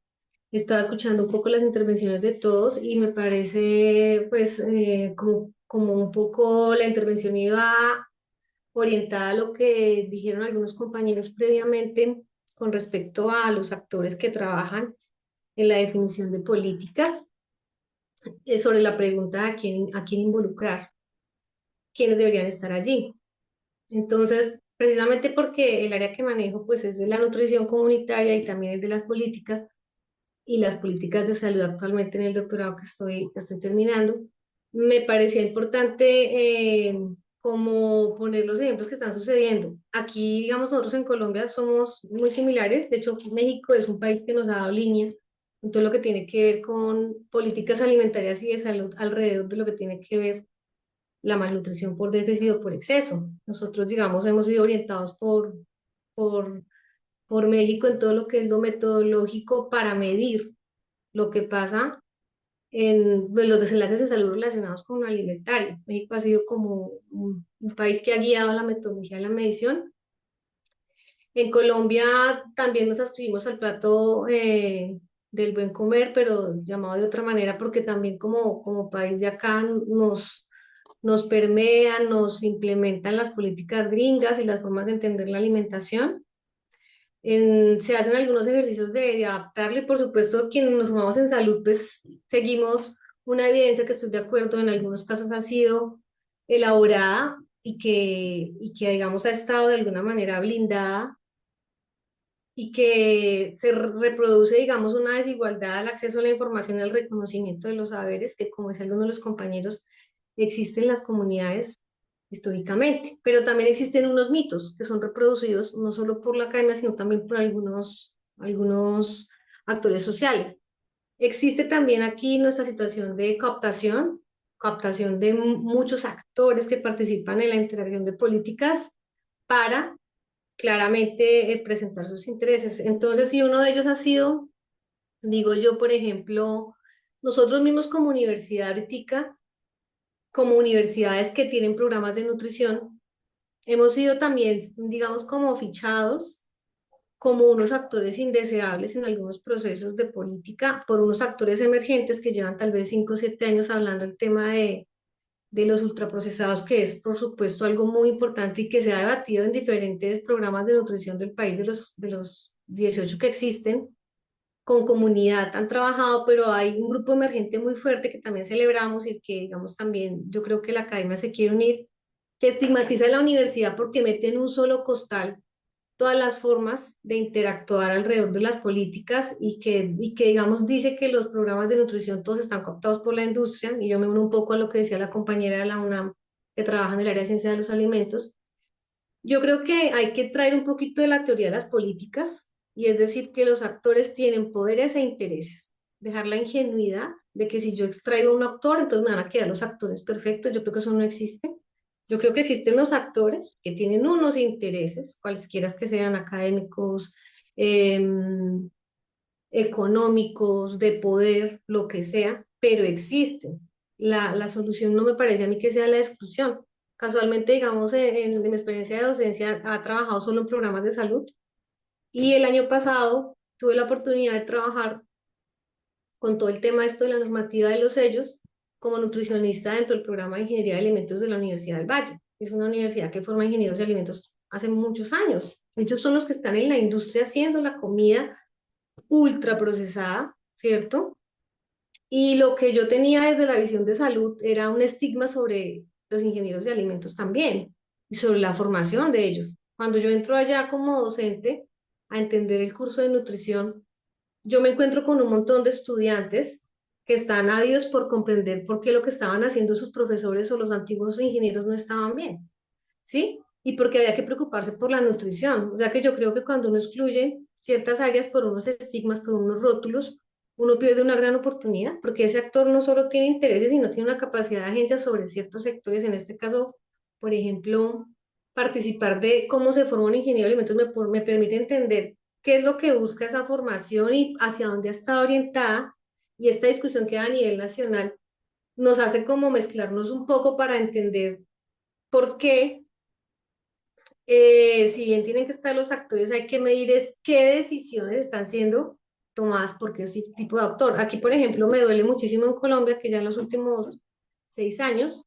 Estaba escuchando un poco las intervenciones de todos y me parece pues como un poco la intervención iba orientada a lo que dijeron algunos compañeros previamente con respecto a los actores que trabajan en la definición de políticas, sobre la pregunta a quién involucrar, quiénes deberían estar allí. Entonces, precisamente porque el área que manejo pues es de la nutrición comunitaria y también es de las políticas, y las políticas de salud actualmente en el doctorado que estoy terminando, me parecía importante como poner los ejemplos que están sucediendo. Aquí, digamos, nosotros en Colombia somos muy similares. De hecho, México es un país que nos ha dado línea en todo lo que tiene que ver con políticas alimentarias y de salud alrededor de lo que tiene que ver la malnutrición por déficit o por exceso. Nosotros, digamos, hemos sido orientados por, por México en todo lo que es lo metodológico para medir lo que pasa en pues, los desenlaces de salud relacionados con lo alimentario. México ha sido como un país que ha guiado la metodología de la medición. En Colombia también nos ascribimos al plato del buen comer, pero llamado de otra manera porque también como país de acá nos permean, nos implementan las políticas gringas y las formas de entender la alimentación. Se hacen algunos ejercicios de adaptarle, por supuesto, quienes nos formamos en salud, pues seguimos una evidencia que estoy de acuerdo, en algunos casos ha sido elaborada y que digamos, ha estado de alguna manera blindada y que se reproduce, digamos, una desigualdad al acceso a la información y al reconocimiento de los saberes, que como decía alguno de los compañeros, existe en las comunidades históricamente, pero también existen unos mitos que son reproducidos no solo por la academia, sino también por algunos actores sociales. Existe también aquí nuestra situación de cooptación de muchos actores que participan en la interacción de políticas para claramente presentar sus intereses. Entonces, si uno de ellos ha sido, digo yo, por ejemplo, nosotros mismos como universidad ahorita, como universidades que tienen programas de nutrición, hemos sido también, digamos, como fichados como unos actores indeseables en algunos procesos de política por unos actores emergentes que llevan tal vez 5 o 7 años hablando del tema de los ultraprocesados, que es por supuesto algo muy importante y que se ha debatido en diferentes programas de nutrición del país, de los 18 que existen, con comunidad han trabajado, pero hay un grupo emergente muy fuerte que también celebramos y el que, digamos, también yo creo que la academia se quiere unir, que estigmatiza a la universidad porque mete en un solo costal todas las formas de interactuar alrededor de las políticas y que, digamos, dice que los programas de nutrición todos están cooptados por la industria, y yo me uno un poco a lo que decía la compañera de la UNAM que trabaja en el área de ciencia de los alimentos. Yo creo que hay que traer un poquito de la teoría de las políticas, y es decir, que los actores tienen poderes e intereses. Dejar la ingenuidad de que si yo extraigo a un actor, entonces me van a quedar los actores perfectos. Yo creo que eso no existe. Yo creo que existen los actores que tienen unos intereses, cualesquiera que sean académicos, em, económicos, de poder, lo que sea, pero existen. La solución no me parece a mí que sea la exclusión. Casualmente, digamos, en mi experiencia de docencia, ha trabajado solo en programas de salud, y el año pasado tuve la oportunidad de trabajar con todo el tema esto de la normativa de los sellos como nutricionista dentro del programa de Ingeniería de Alimentos de la Universidad del Valle. Es una universidad que forma ingenieros de alimentos hace muchos años. Ellos son los que están en la industria haciendo la comida ultraprocesada, ¿cierto? Y lo que yo tenía desde la visión de salud era un estigma sobre los ingenieros de alimentos también y sobre la formación de ellos. Cuando yo entro allá como docente a entender el curso de nutrición, yo me encuentro con un montón de estudiantes que están ávidos por comprender por qué lo que estaban haciendo sus profesores o los antiguos ingenieros no estaban bien, ¿sí? Y porque había que preocuparse por la nutrición. O sea que yo creo que cuando uno excluye ciertas áreas por unos estigmas, por unos rótulos, uno pierde una gran oportunidad, porque ese actor no solo tiene intereses, sino tiene una capacidad de agencia sobre ciertos sectores. En este caso, por ejemplo, participar de cómo se forma un ingeniero de alimentos me permite entender qué es lo que busca esa formación y hacia dónde ha estado orientada. Y esta discusión que a nivel nacional nos hace como mezclarnos un poco para entender por qué, si bien tienen que estar los actores, hay que medir es qué decisiones están siendo tomadas por qué tipo de actor. Aquí, por ejemplo, me duele muchísimo en Colombia que ya en los últimos 6 años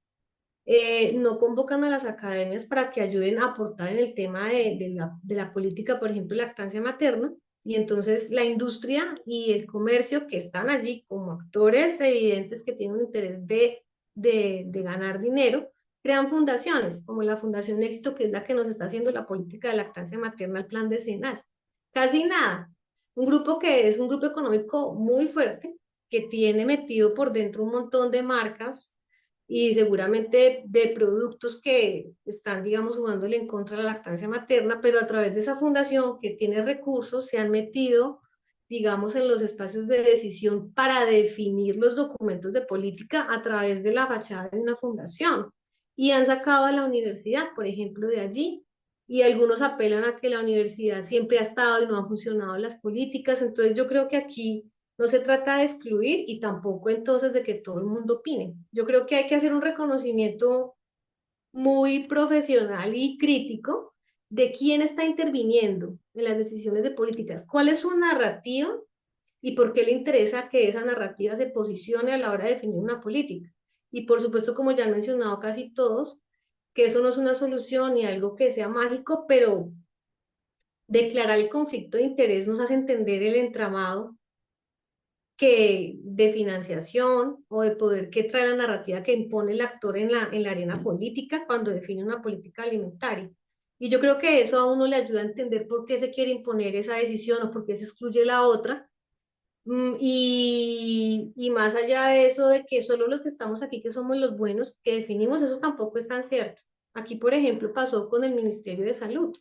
no convocan a las academias para que ayuden a aportar en el tema de la política, por ejemplo, lactancia materna. Y entonces la industria y el comercio que están allí como actores evidentes que tienen un interés de ganar dinero, crean fundaciones, como la Fundación Éxito, que es la que nos está haciendo la política de lactancia materna, el plan decenal. Casi nada. Un grupo que es un grupo económico muy fuerte, que tiene metido por dentro un montón de marcas y seguramente de productos que están, digamos, jugándole en contra de la lactancia materna, pero a través de esa fundación que tiene recursos se han metido, digamos, en los espacios de decisión para definir los documentos de política a través de la fachada de una fundación, y han sacado a la universidad, por ejemplo, de allí. Y algunos apelan a que la universidad siempre ha estado y no han funcionado las políticas. Entonces yo creo que aquí no se trata de excluir y tampoco entonces de que todo el mundo opine. Yo creo que hay que hacer un reconocimiento muy profesional y crítico de quién está interviniendo en las decisiones de políticas, cuál es su narrativa y por qué le interesa que esa narrativa se posicione a la hora de definir una política. Y por supuesto, como ya han mencionado casi todos, que eso no es una solución ni algo que sea mágico, pero declarar el conflicto de interés nos hace entender el entramado que de financiación o de poder que trae la narrativa que impone el actor en la arena política cuando define una política alimentaria. Y yo creo que eso a uno le ayuda a entender por qué se quiere imponer esa decisión o por qué se excluye la otra. Y más allá de eso, de que solo los que estamos aquí, que somos los buenos, que definimos, eso tampoco es tan cierto. Aquí, por ejemplo, pasó con el Ministerio de Salud,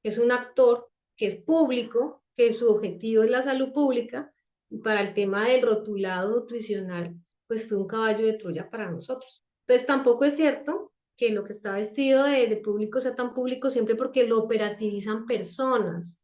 que es un actor que es público, que su objetivo es la salud pública, y para el tema del rotulado nutricional, pues fue un caballo de Troya para nosotros. Entonces tampoco es cierto que lo que está vestido de público sea tan público siempre porque lo operativizan personas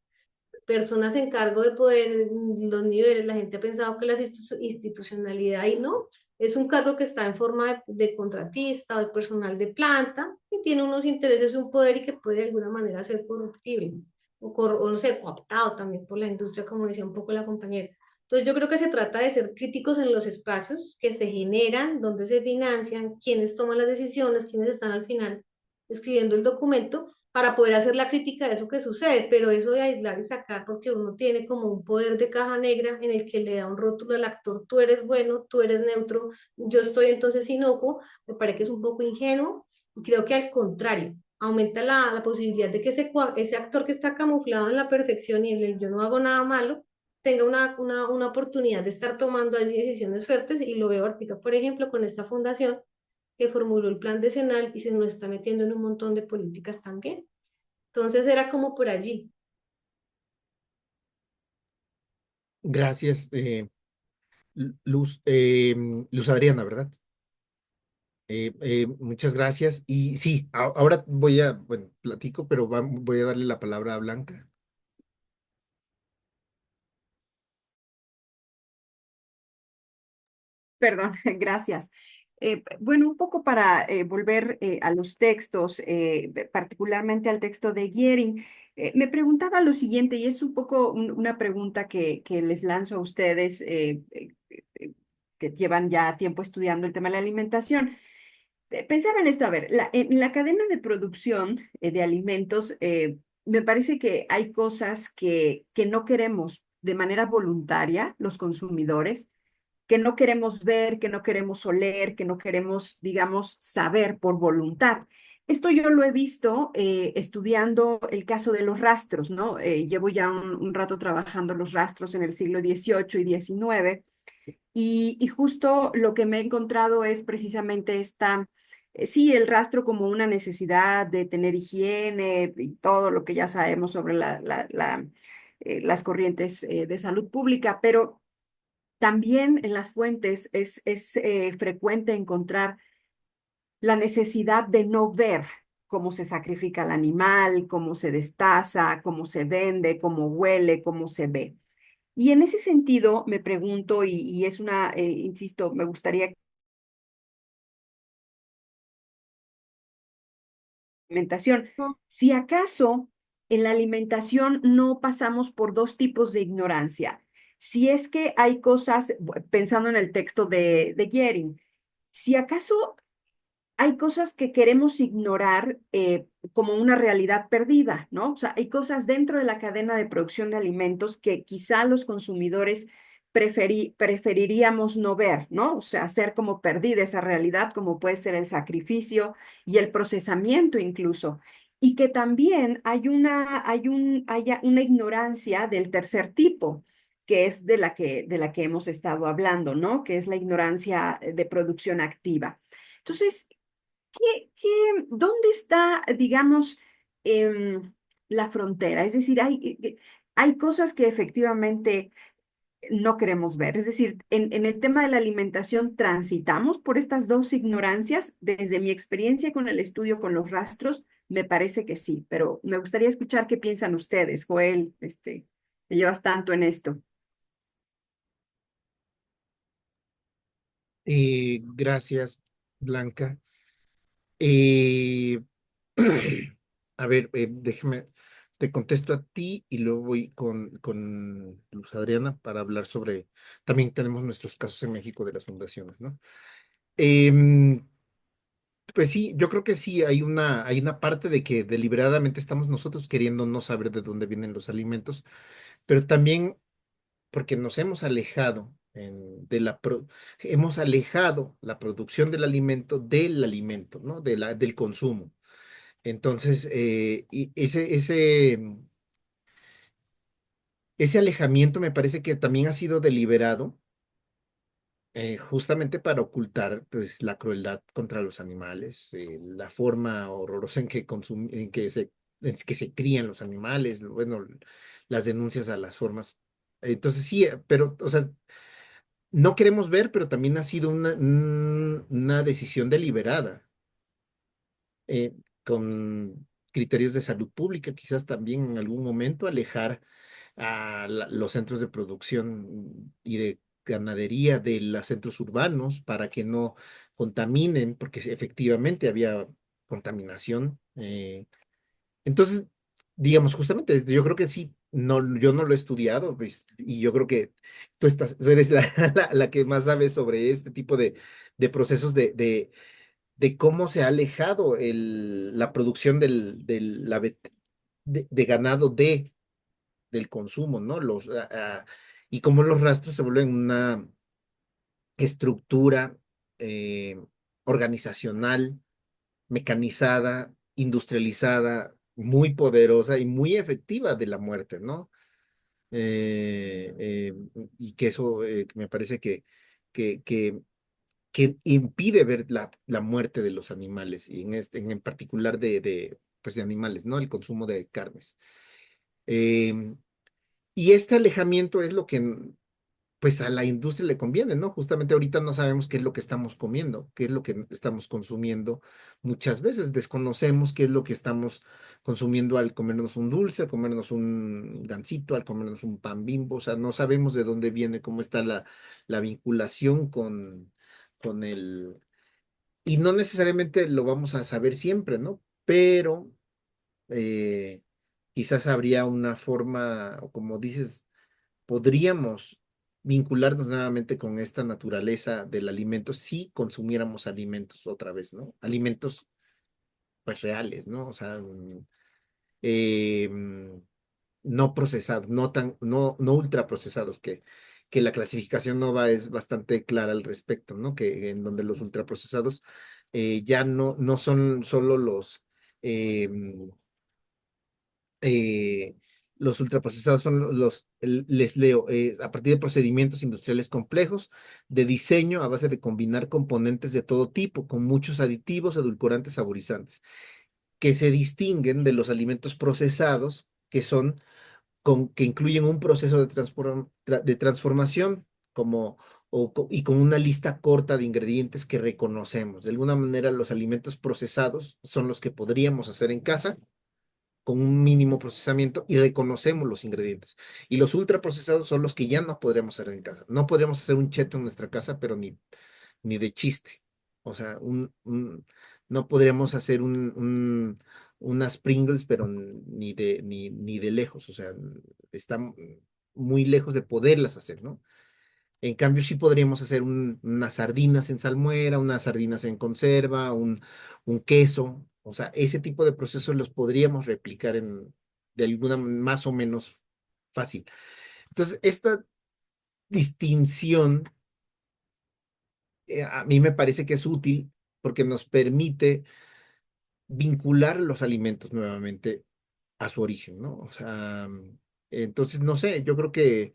en cargo de poder, los niveles. La gente ha pensado que la institucionalidad y no, es un cargo que está en forma de contratista o de personal de planta y tiene unos intereses y un poder y que puede de alguna manera ser corruptible o no sé, cooptado también por la industria, como decía un poco la compañera. Entonces yo creo que se trata de ser críticos en los espacios que se generan, donde se financian, quiénes toman las decisiones, quiénes están al final escribiendo el documento para poder hacer la crítica de eso que sucede, pero eso de aislar y sacar porque uno tiene como un poder de caja negra en el que le da un rótulo al actor, tú eres bueno, tú eres neutro, yo estoy entonces inocuo, me parece que es un poco ingenuo y creo que al contrario, aumenta la posibilidad de que ese actor que está camuflado en la perfección y en el yo no hago nada malo, tenga una oportunidad de estar tomando allí decisiones fuertes y lo veo ahorita, por ejemplo, con esta fundación que formuló el plan decenal y se nos está metiendo en un montón de políticas también. Entonces era como por allí. Gracias, Luz Adriana, ¿verdad? Muchas gracias. Y sí, ahora bueno, platico, pero voy a darle la palabra a Blanca. Perdón, gracias. Bueno, un poco para volver a los textos, particularmente al texto de Giering, me preguntaba lo siguiente, y es un poco una pregunta que les lanzo a ustedes que llevan ya tiempo estudiando el tema de la alimentación. Pensaba en esto, a ver, en la cadena de producción de alimentos, me parece que hay cosas que no queremos de manera voluntaria los consumidores, que no queremos ver, que no queremos oler, que no queremos, digamos, saber por voluntad. Esto yo lo he visto estudiando el caso de los rastros, ¿no? Llevo ya un rato trabajando los rastros en el siglo XVIII y XIX y justo lo que me he encontrado es precisamente sí, el rastro como una necesidad de tener higiene y todo lo que ya sabemos sobre las corrientes de salud pública, pero también en las fuentes es frecuente encontrar la necesidad de no ver cómo se sacrifica el animal, cómo se destaza, cómo se vende, cómo huele, cómo se ve. Y en ese sentido me pregunto, y es insisto, me gustaría alimentación, si acaso en la alimentación no pasamos por dos tipos de ignorancia. Si es que hay cosas, pensando en el texto de Gehring, si acaso hay cosas que queremos ignorar como una realidad perdida, ¿no? O sea, hay cosas dentro de la cadena de producción de alimentos que quizá los consumidores preferiríamos no ver, ¿no? O sea, hacer como perdida esa realidad, como puede ser el sacrificio y el procesamiento incluso. Y que también haya una ignorancia del tercer tipo, que es de la que hemos estado hablando, ¿no? Que es la ignorancia de producción activa. Entonces, ¿dónde está, digamos, la frontera? Es decir, hay cosas que efectivamente no queremos ver. Es decir, en el tema de la alimentación transitamos por estas dos ignorancias. Desde mi experiencia con el estudio con los rastros, me parece que sí, pero me gustaría escuchar qué piensan ustedes, Joel, que llevas tanto en esto. Gracias, Blanca. Eh, a ver, déjame, te contesto a ti y luego voy con Luz Adriana para hablar sobre, también tenemos nuestros casos en México de las fundaciones, ¿no? Em, pues sí, yo creo que sí, hay una parte de que deliberadamente estamos nosotros queriendo no saber de dónde vienen los alimentos, pero también porque nos hemos alejado hemos alejado la producción del alimento, ¿no? Del consumo. Entonces, ese alejamiento me parece que también ha sido deliberado, justamente para ocultar, pues, la crueldad contra los animales, la forma horrorosa en que se crían los animales, bueno, las denuncias a las formas. Entonces, sí, pero, o sea, no queremos ver, pero también ha sido una decisión deliberada. eh, con criterios de salud pública, quizás también en algún momento alejar a los centros de producción y de ganadería de los centros urbanos para que no contaminen, porque efectivamente había contaminación. Entonces, digamos, justamente, yo creo que sí, no, yo no lo he estudiado, pues, y yo creo que tú eres la que más sabe sobre este tipo de procesos de cómo se ha alejado la producción de ganado del consumo, ¿no? Y cómo los rastros se vuelven una estructura eh, organizacional, mecanizada, industrializada, muy poderosa y muy efectiva de la muerte, ¿no? Y que eso me parece que, que, que impide ver la muerte de los animales, y en particular pues de animales, ¿no? El consumo de carnes. Em, y este alejamiento es lo que pues a la industria le conviene, ¿no? Justamente ahorita no sabemos qué es lo que estamos comiendo, qué es lo que estamos consumiendo. Muchas veces desconocemos qué es lo que estamos consumiendo al comernos un dulce, al comernos un gansito, al comernos un pan Bimbo. O sea, no sabemos de dónde viene, cómo está la vinculación con el... Y no necesariamente lo vamos a saber siempre, ¿no? Pero eh, quizás habría una forma, o como dices, podríamos vincularnos nuevamente con esta naturaleza del alimento si consumiéramos alimentos otra vez, ¿no? Alimentos pues reales, ¿no? O sea, eh, mm, no procesados, no ultra procesados, que la clasificación NOVA es bastante clara al respecto, ¿no? Que en donde los ultraprocesados ya no son solo eh, eh, los ultraprocesados son les leo, a partir de procedimientos industriales complejos de diseño a base de combinar componentes de todo tipo, con muchos aditivos, edulcorantes, saborizantes, que se distinguen de los alimentos procesados, que incluyen un proceso de transformación y con una lista corta de ingredientes que reconocemos. De alguna manera, los alimentos procesados son los que podríamos hacer en casa con un mínimo procesamiento y reconocemos los ingredientes. Y los ultraprocesados son los que ya no podremos hacer en casa. No podríamos hacer un cheto en nuestra casa, pero ni de chiste. O sea, no podríamos hacer unas Pringles, pero ni de lejos. O sea, están muy lejos de poderlas hacer, ¿no? En cambio, sí podríamos hacer unas sardinas en salmuera, unas sardinas en conserva, un queso. O sea, ese tipo de procesos los podríamos replicar de alguna más o menos fácil. Entonces, esta distinción a mí me parece que es útil porque nos permite vincular los alimentos nuevamente a su origen, ¿no? O sea, entonces, no sé, yo creo que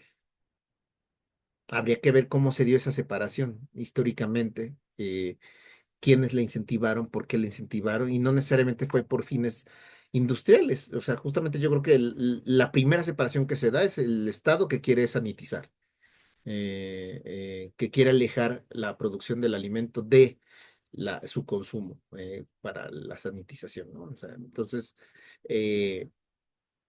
habría que ver cómo se dio esa separación históricamente. Quiénes la incentivaron, por qué la incentivaron, y no necesariamente fue por fines industriales. O sea, justamente yo creo que la primera separación que se da es el Estado que quiere sanitizar, que quiere alejar la producción del alimento de su consumo para la sanitización, ¿no? O sea, entonces, eh,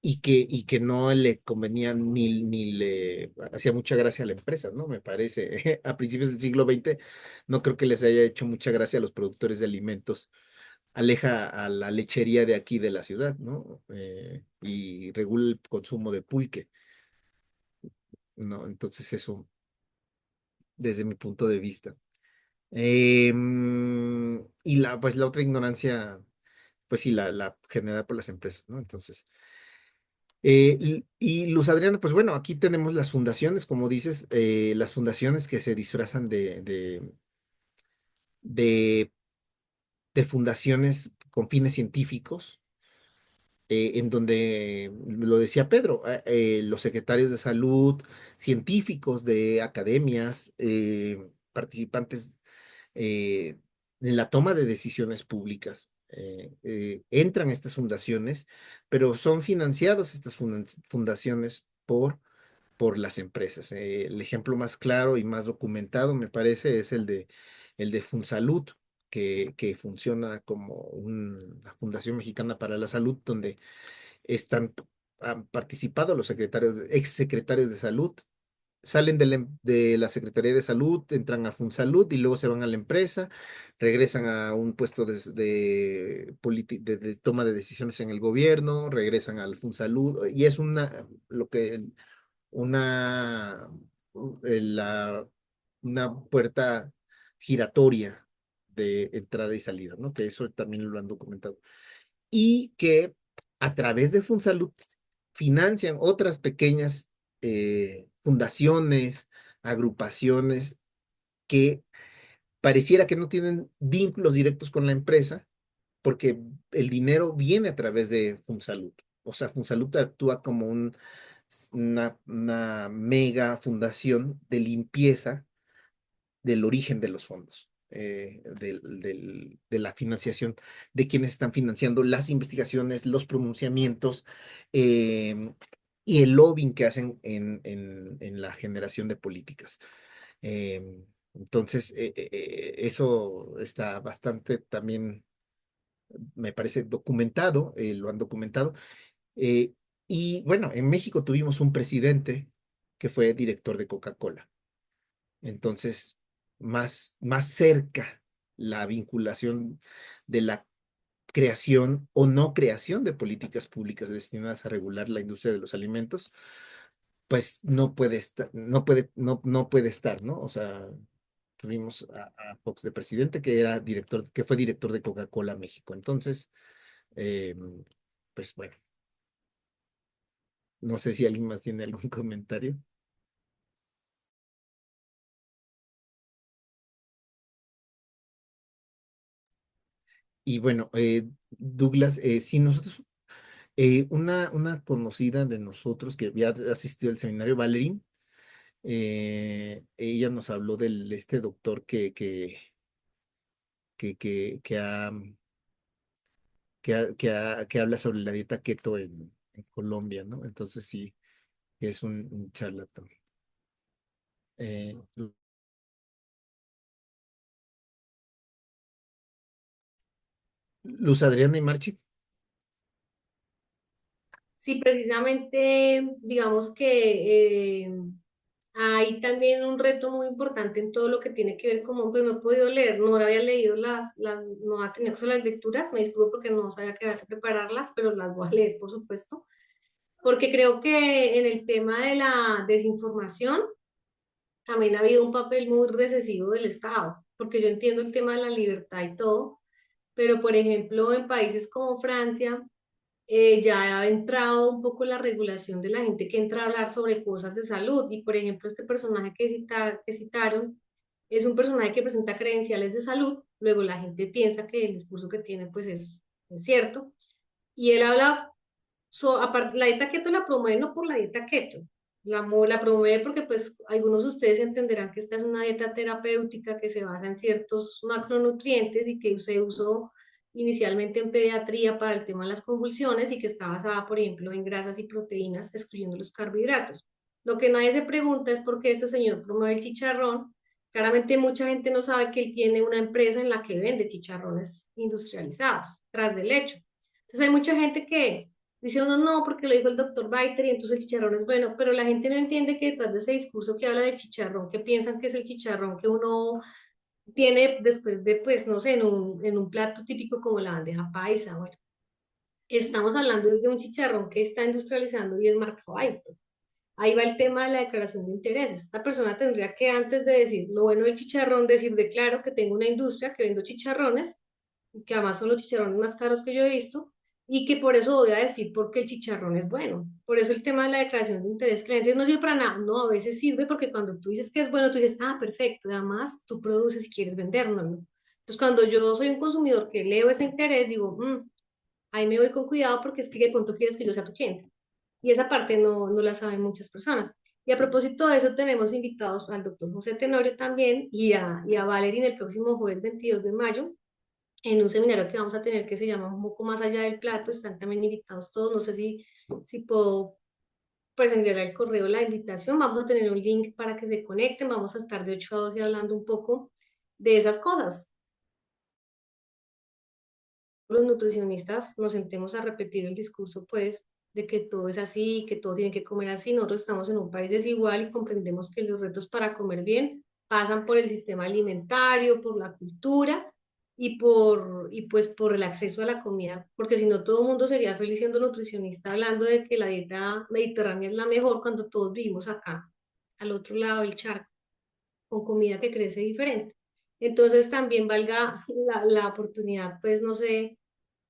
y que no le convenía ni le hacía mucha gracia a la empresa, ¿no? Me parece. A principios del siglo XX no creo que les haya hecho mucha gracia a los productores de alimentos. Aleja a la lechería de aquí de la ciudad, ¿no? Y regula el consumo de pulque, ¿no? Entonces eso, desde mi punto de vista. Y pues la otra ignorancia, pues sí, la generada por las empresas, ¿no? Entonces, y Luz Adriana, pues bueno, aquí tenemos las fundaciones, como dices, las fundaciones que se disfrazan de, de fundaciones con fines científicos, en donde, lo decía Pedro, los secretarios de salud, científicos de academias, participantes en la toma de decisiones públicas. Entran a estas fundaciones, pero son financiados estas fundaciones por las empresas. El ejemplo más claro y más documentado, me parece, es el de Funsalud, que funciona como una Fundación Mexicana para la Salud, donde han participado los ex secretarios de salud, salen de la Secretaría de Salud, entran a Funsalud y luego se van a la empresa, regresan a un puesto de toma de decisiones en el gobierno, regresan al Funsalud, y es una, una puerta giratoria de entrada y salida, ¿no? Que eso también lo han documentado. Y que a través de Funsalud financian otras pequeñas fundaciones, agrupaciones que pareciera que no tienen vínculos directos con la empresa, porque el dinero viene a través de Funsalud. O sea, Funsalud actúa como una mega fundación de limpieza del origen de los fondos, de la financiación, de quienes están financiando las investigaciones, los pronunciamientos y el lobbying que hacen en la generación de políticas. Entonces, eso está bastante también, me parece, documentado, lo han documentado. eh, y bueno, en México tuvimos un presidente que fue director de Coca-Cola. Entonces, más cerca la vinculación de la creación o no creación de políticas públicas destinadas a regular la industria de los alimentos, pues no puede estar, no puede estar, ¿no? O sea, tuvimos a Fox de presidente que fue director de Coca-Cola México. Entonces, eh, pues bueno, no sé si alguien más tiene algún comentario. Y bueno, Douglas, si nosotros una conocida de nosotros que había asistido al seminario, Valerie, ella nos habló este doctor que que habla sobre la dieta keto en Colombia, ¿no? Entonces sí, es un charlatán. Eh, Luz Adriana y Marchi. Sí, precisamente, digamos que hay también un reto muy importante en todo lo que tiene que ver con, pues no he podido leer, no había leído no ha tenido acceso a las lecturas, me disculpo porque no sabía que había que prepararlas, pero las voy a leer, por supuesto, porque creo que en el tema de la desinformación también ha habido un papel muy recesivo del Estado, porque yo entiendo el tema de la libertad y todo, pero por ejemplo en países como Francia, ya ha entrado un poco la regulación de la gente que entra a hablar sobre cosas de salud. Y por ejemplo, este personaje que citaron es un personaje que presenta credenciales de salud, luego la gente piensa que el discurso que tiene pues es cierto. Y él habla, aparte, la dieta keto la promueve no por la dieta keto, la promueve porque pues algunos de ustedes entenderán que esta es una dieta terapéutica que se basa en ciertos macronutrientes y que se usó inicialmente en pediatría para el tema de las convulsiones y que está basada, por ejemplo, en grasas y proteínas, excluyendo los carbohidratos. Lo que nadie se pregunta es por qué este señor promueve el chicharrón. Claramente mucha gente no sabe que él tiene una empresa en la que vende chicharrones industrializados, tras del hecho. Entonces hay mucha gente que dice uno no, porque lo dijo el doctor Baiter y entonces el chicharrón es bueno, pero la gente no entiende que detrás de ese discurso que habla del chicharrón, que piensan que es el chicharrón que uno tiene después de, pues, no sé, en un plato típico como la bandeja paisa, bueno, estamos hablando de un chicharrón que está industrializando y es marca Baiter. Ahí va el tema de la declaración de intereses. Esta persona tendría que antes de decir lo bueno del chicharrón, decir de claro que tengo una industria que vendo chicharrones, que además son los chicharrones más caros que yo he visto, y que por eso voy a decir porque el chicharrón es bueno. Por eso el tema de la declaración de interés clientes no sirve para nada. No, a veces sirve porque cuando tú dices que es bueno, tú dices, ah, perfecto, además tú produces y quieres venderlo. Entonces, cuando yo soy un consumidor que leo ese interés, digo, ahí me voy con cuidado porque es que de pronto quieres que yo sea tu cliente. Y esa parte no la saben muchas personas. Y a propósito de eso, tenemos invitados al doctor José Tenorio también y a Valerie el próximo jueves 22 de mayo en un seminario que vamos a tener que se llama Un poco más allá del plato. Están también invitados todos. No sé si puedo pues enviar al correo la invitación. Vamos a tener un link para que se conecten. Vamos a estar de 8 a 12 hablando un poco de esas cosas. los nutricionistas nos sentemos a repetir el discurso, pues, de que todo es así, que todo tiene que comer así. Nosotros estamos en un país desigual y comprendemos que los retos para comer bien pasan por el sistema alimentario, por la cultura y pues por el acceso a la comida, porque si no todo el mundo sería feliz siendo nutricionista hablando de que la dieta mediterránea es la mejor cuando todos vivimos acá, al otro lado del charco, con comida que crece diferente. Entonces también valga la oportunidad, pues no sé,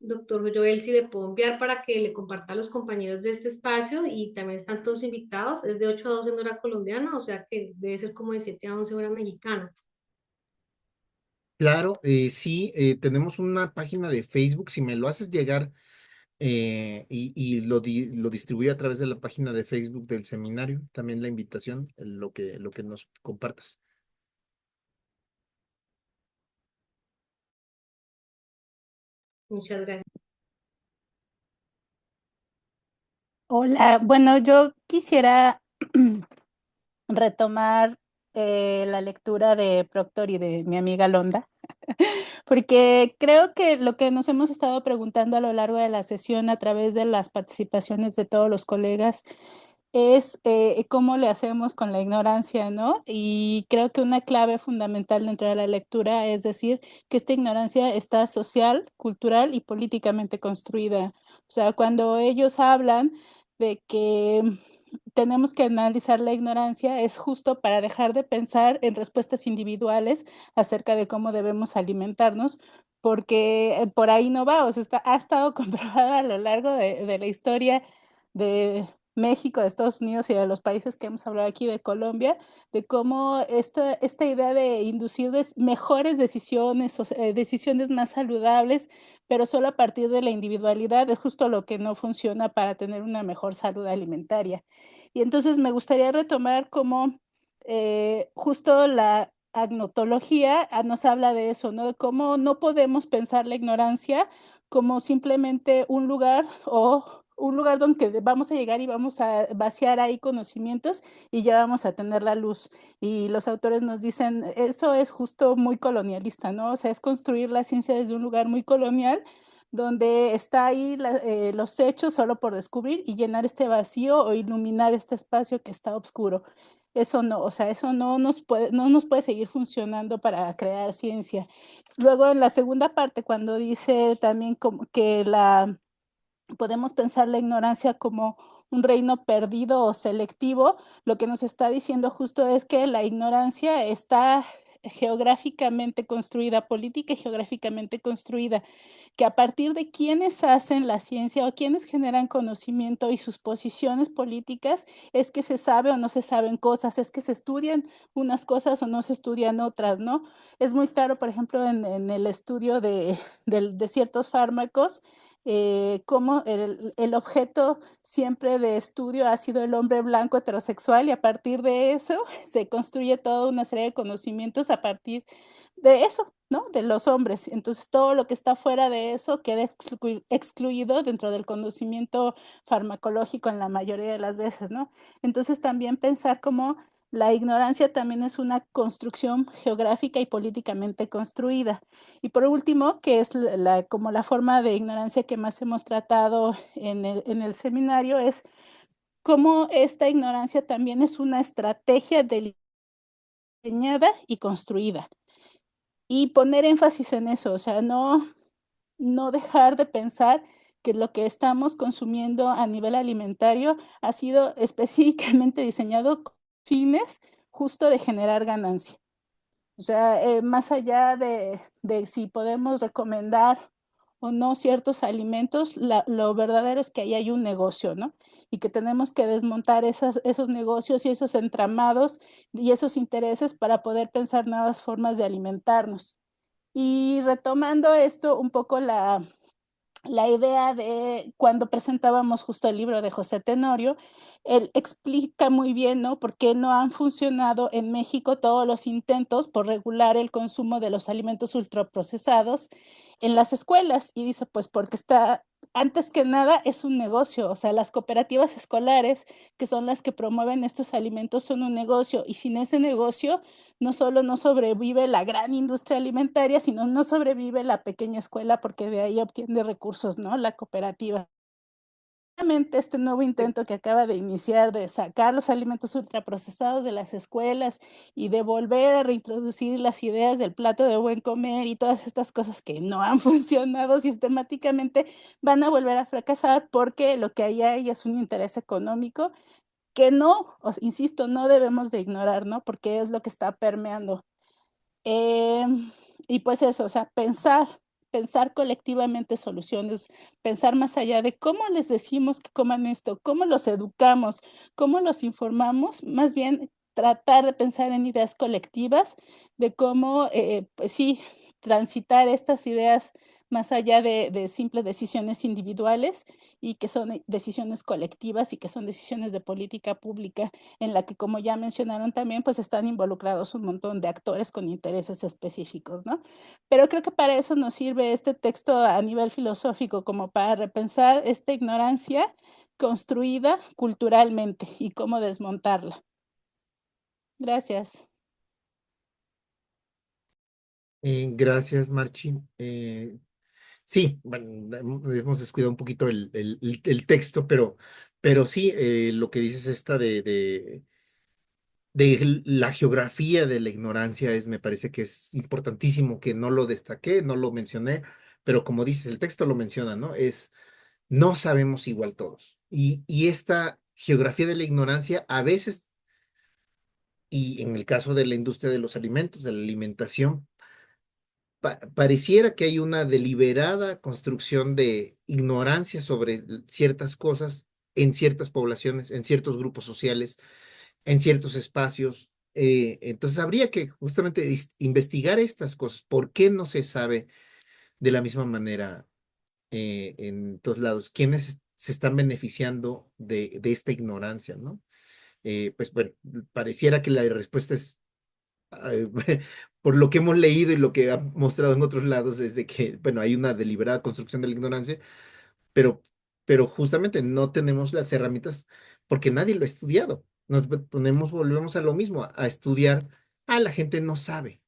doctor Joel, si le puedo enviar para que le comparta a los compañeros de este espacio y también están todos invitados, es de 8 a 12 en hora colombiana, o sea que debe ser como de 7 a 11 hora mexicana. Claro, sí, tenemos una página de Facebook, si me lo haces llegar y lo distribuyo a través de la página de Facebook del seminario, también la invitación, lo que nos compartas. Muchas gracias. Hola, bueno, yo quisiera retomar la lectura de Proctor y de mi amiga Londa, porque creo que lo que nos hemos estado preguntando a lo largo de la sesión a través de las participaciones de todos los colegas es cómo le hacemos con la ignorancia, ¿no? Y creo que una clave fundamental dentro de la lectura es decir que esta ignorancia está social, cultural y políticamente construida. O sea, cuando ellos hablan de que tenemos que analizar la ignorancia, es justo para dejar de pensar en respuestas individuales acerca de cómo debemos alimentarnos, porque por ahí no va, o sea, ha estado comprobada a lo largo de la historia de México, de Estados Unidos y de los países que hemos hablado aquí, de Colombia, de cómo esta idea de inducir mejores decisiones, o sea, decisiones más saludables, pero solo a partir de la individualidad, es justo lo que no funciona para tener una mejor salud alimentaria. Y entonces me gustaría retomar cómo justo la agnotología nos habla de eso, ¿no? De cómo no podemos pensar la ignorancia como simplemente un lugar o un lugar donde vamos a llegar y vamos a vaciar ahí conocimientos y ya vamos a tener la luz. Y los autores nos dicen, eso es justo muy colonialista, ¿no? O sea, es construir la ciencia desde un lugar muy colonial donde está ahí los hechos solo por descubrir y llenar este vacío o iluminar este espacio que está oscuro. Eso no, o sea, eso no nos puede seguir funcionando para crear ciencia. Luego en la segunda parte, cuando dice también como que podemos pensar la ignorancia como un reino perdido o selectivo, lo que nos está diciendo justo es que la ignorancia está geográficamente construida, política y geográficamente construida, que a partir de quienes hacen la ciencia o quienes generan conocimiento y sus posiciones políticas, es que se sabe o no se saben cosas, es que se estudian unas cosas o no se estudian otras, ¿no? Es muy claro, por ejemplo, en el estudio de ciertos fármacos, cómo el objeto siempre de estudio ha sido el hombre blanco heterosexual y a partir de eso se construye toda una serie de conocimientos a partir de eso, ¿no? De los hombres. Entonces, todo lo que está fuera de eso queda excluido dentro del conocimiento farmacológico en la mayoría de las veces, ¿no? Entonces, también pensar cómo la ignorancia también es una construcción geográfica y políticamente construida. Y por último, que es como la forma de ignorancia que más hemos tratado en el seminario, es cómo esta ignorancia también es una estrategia diseñada y construida. Y poner énfasis en eso, o sea, no dejar de pensar que lo que estamos consumiendo a nivel alimentario ha sido específicamente diseñado con fines justo de generar ganancia. O sea, más allá de si podemos recomendar o no ciertos alimentos, lo verdadero es que ahí hay un negocio, ¿no? Y que tenemos que desmontar esos negocios y esos entramados y esos intereses para poder pensar nuevas formas de alimentarnos. Y retomando esto, un poco la idea de cuando presentábamos justo el libro de José Tenorio, él explica muy bien, ¿no? Por qué no han funcionado en México todos los intentos por regular el consumo de los alimentos ultraprocesados en las escuelas. Y dice, pues porque antes que nada es un negocio, o sea, las cooperativas escolares, que son las que promueven estos alimentos, son un negocio, y sin ese negocio no solo no sobrevive la gran industria alimentaria, sino no sobrevive la pequeña escuela porque de ahí obtiene recursos, ¿no? La cooperativa. Obviamente, este nuevo intento que acaba de iniciar de sacar los alimentos ultraprocesados de las escuelas y de volver a reintroducir las ideas del plato de buen comer y todas estas cosas que no han funcionado sistemáticamente, van a volver a fracasar porque lo que ahí hay es un interés económico que no, insisto, no debemos de ignorar, ¿no? Porque es lo que está permeando. Y pues eso, o sea, pensar colectivamente soluciones, pensar más allá de cómo les decimos que coman esto, cómo los educamos, cómo los informamos, más bien tratar de pensar en ideas colectivas, de cómo, pues sí, transitar estas ideas más allá de simples decisiones individuales y que son decisiones colectivas y que son decisiones de política pública en la que, como ya mencionaron también, pues están involucrados un montón de actores con intereses específicos, ¿no? Pero creo que para eso nos sirve este texto a nivel filosófico, como para repensar esta ignorancia construida culturalmente y cómo desmontarla. Gracias. Gracias, Marchi. Sí, bueno, hemos descuidado un poquito el texto, pero sí, lo que dices esta de la geografía de la ignorancia me parece que es importantísimo que no lo destaqué, no lo mencioné, pero como dices, el texto lo menciona, ¿no? No sabemos igual todos. Y esta geografía de la ignorancia a veces, y en el caso de la industria de los alimentos, de la alimentación, pareciera que hay una deliberada construcción de ignorancia sobre ciertas cosas en ciertas poblaciones, en ciertos grupos sociales, en ciertos espacios. Entonces habría que justamente investigar estas cosas. ¿Por qué no se sabe de la misma manera en todos lados? ¿Quiénes se están beneficiando de esta ignorancia, ¿no? Pues bueno, pareciera que la respuesta es eh, por lo que hemos leído y lo que ha mostrado en otros lados, es de que, bueno, hay una deliberada construcción de la ignorancia, pero, pero justamente no tenemos las herramientas porque nadie lo ha estudiado. Volvemos a lo mismo, a estudiar. La gente no sabe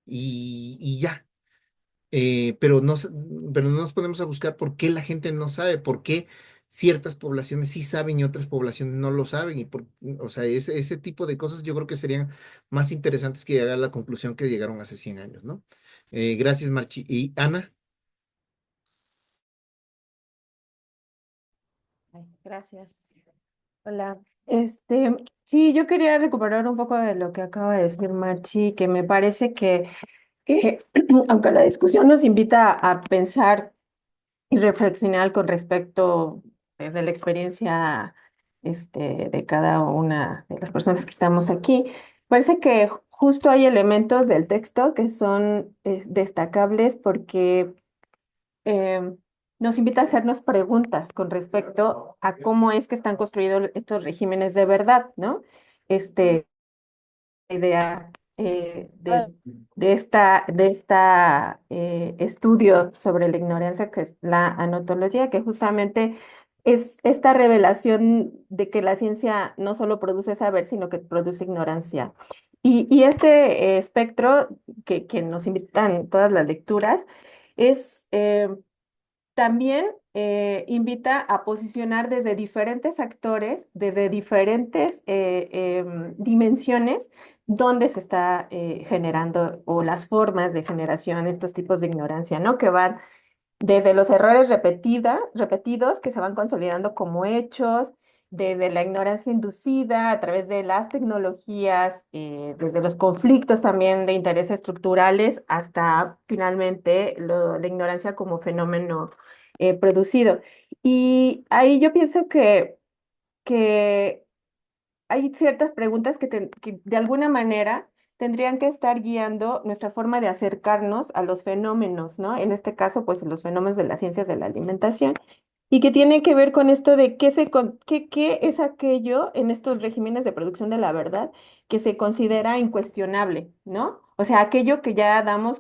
y ya. Pero no nos ponemos a buscar por qué la gente no sabe, por qué ciertas poblaciones sí saben y otras poblaciones no lo saben. O sea, ese tipo de cosas yo creo que serían más interesantes que llegar a la conclusión que llegaron hace 100 años, ¿no? Gracias, Marchi. ¿Y Ana? Ay, gracias. Hola. Sí, yo quería recuperar un poco de lo que acaba de decir Marchi, que me parece que aunque la discusión nos invita a pensar y reflexionar con respecto desde la experiencia de cada una de las personas que estamos aquí, parece que justo hay elementos del texto que son destacables porque eh, nos invita a hacernos preguntas con respecto a cómo es que están construidos estos regímenes de verdad, ¿no? Idea de esta estudio sobre la ignorancia, que es la anotología, que justamente es esta revelación de que la ciencia no solo produce saber, sino que produce ignorancia. Y este espectro que nos invitan todas las lecturas es también invita a posicionar desde diferentes actores, desde diferentes dimensiones, donde se está generando o las formas de generación, estos tipos de ignorancia, ¿no? Que van desde los errores repetidos que se van consolidando como hechos, desde la ignorancia inducida a través de las tecnologías, desde los conflictos también de intereses estructurales, hasta finalmente la ignorancia como fenómeno producido. Y ahí yo pienso que hay ciertas preguntas que de alguna manera tendrían que estar guiando nuestra forma de acercarnos a los fenómenos, ¿no? En este caso, pues los fenómenos de las ciencias de la alimentación, y que tienen que ver con esto de qué es aquello en estos regímenes de producción de la verdad que se considera incuestionable, ¿no? O sea, aquello que ya damos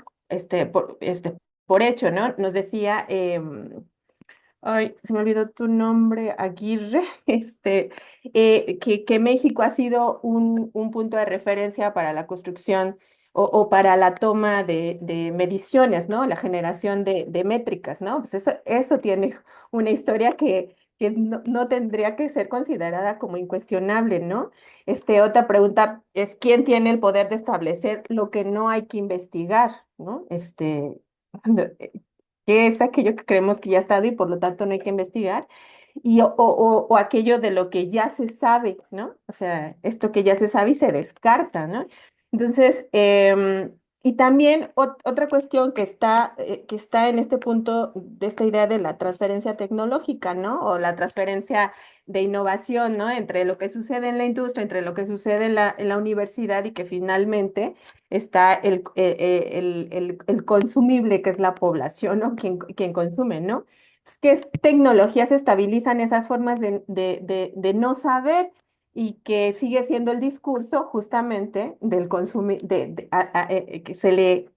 por hecho, ¿no? Nos decía Ay, se me olvidó tu nombre, Aguirre, que México ha sido un punto de referencia para la construcción o para la toma de mediciones, ¿no? La generación de métricas, ¿no? Pues eso tiene una historia que no tendría que ser considerada como incuestionable, ¿no? Otra pregunta es, ¿quién tiene el poder de establecer lo que no hay que investigar, ¿no? ¿Qué es aquello que creemos que ya ha estado y por lo tanto no hay que investigar? O aquello de lo que ya se sabe, ¿no? O sea, esto que ya se sabe y se descarta, ¿no? Entonces, y también otra cuestión que está en este punto de esta idea de la transferencia tecnológica, ¿no? O la transferencia de innovación, ¿no? Entre lo que sucede en la industria, entre lo que sucede en la universidad y que finalmente está el consumible, que es la población, ¿no? Quien consume, ¿no? Entonces, ¿qué tecnologías estabilizan esas formas de no saber y que sigue siendo el discurso justamente del que se le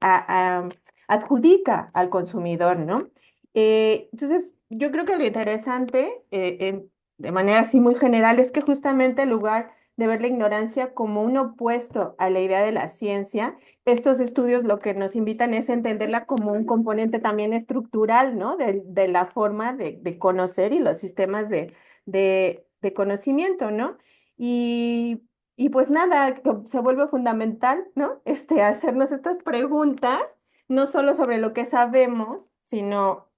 adjudica al consumidor, ¿no? Entonces, yo creo que lo interesante, de manera así muy general, es que justamente en lugar de ver la ignorancia como un opuesto a la idea de la ciencia, estos estudios lo que nos invitan es entenderla como un componente también estructural, ¿no? De la forma de conocer y los sistemas de conocimiento, ¿no? Y, y pues nada, que se vuelve fundamental, ¿no? Hacernos estas preguntas, no solo sobre lo que sabemos, sino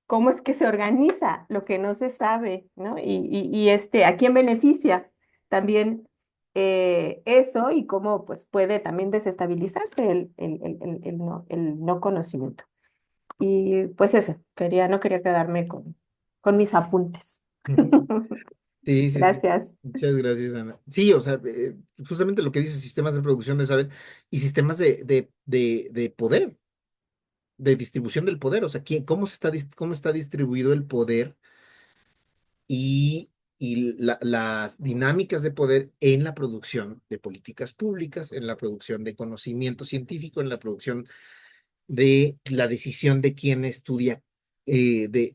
cómo es que se organiza lo que no se sabe, ¿no? ¿A quién beneficia también eso y cómo pues puede también desestabilizarse el no conocimiento? Y pues eso, no quería quedarme con mis apuntes. Sí, sí, sí. Gracias. Muchas gracias, Ana. Sí, o sea, justamente lo que dice sistemas de producción de saber y sistemas de poder, de distribución del poder, o sea, cómo está distribuido el poder y las dinámicas de poder en la producción de políticas públicas, en la producción de conocimiento científico, en la producción de la decisión de quién estudia, de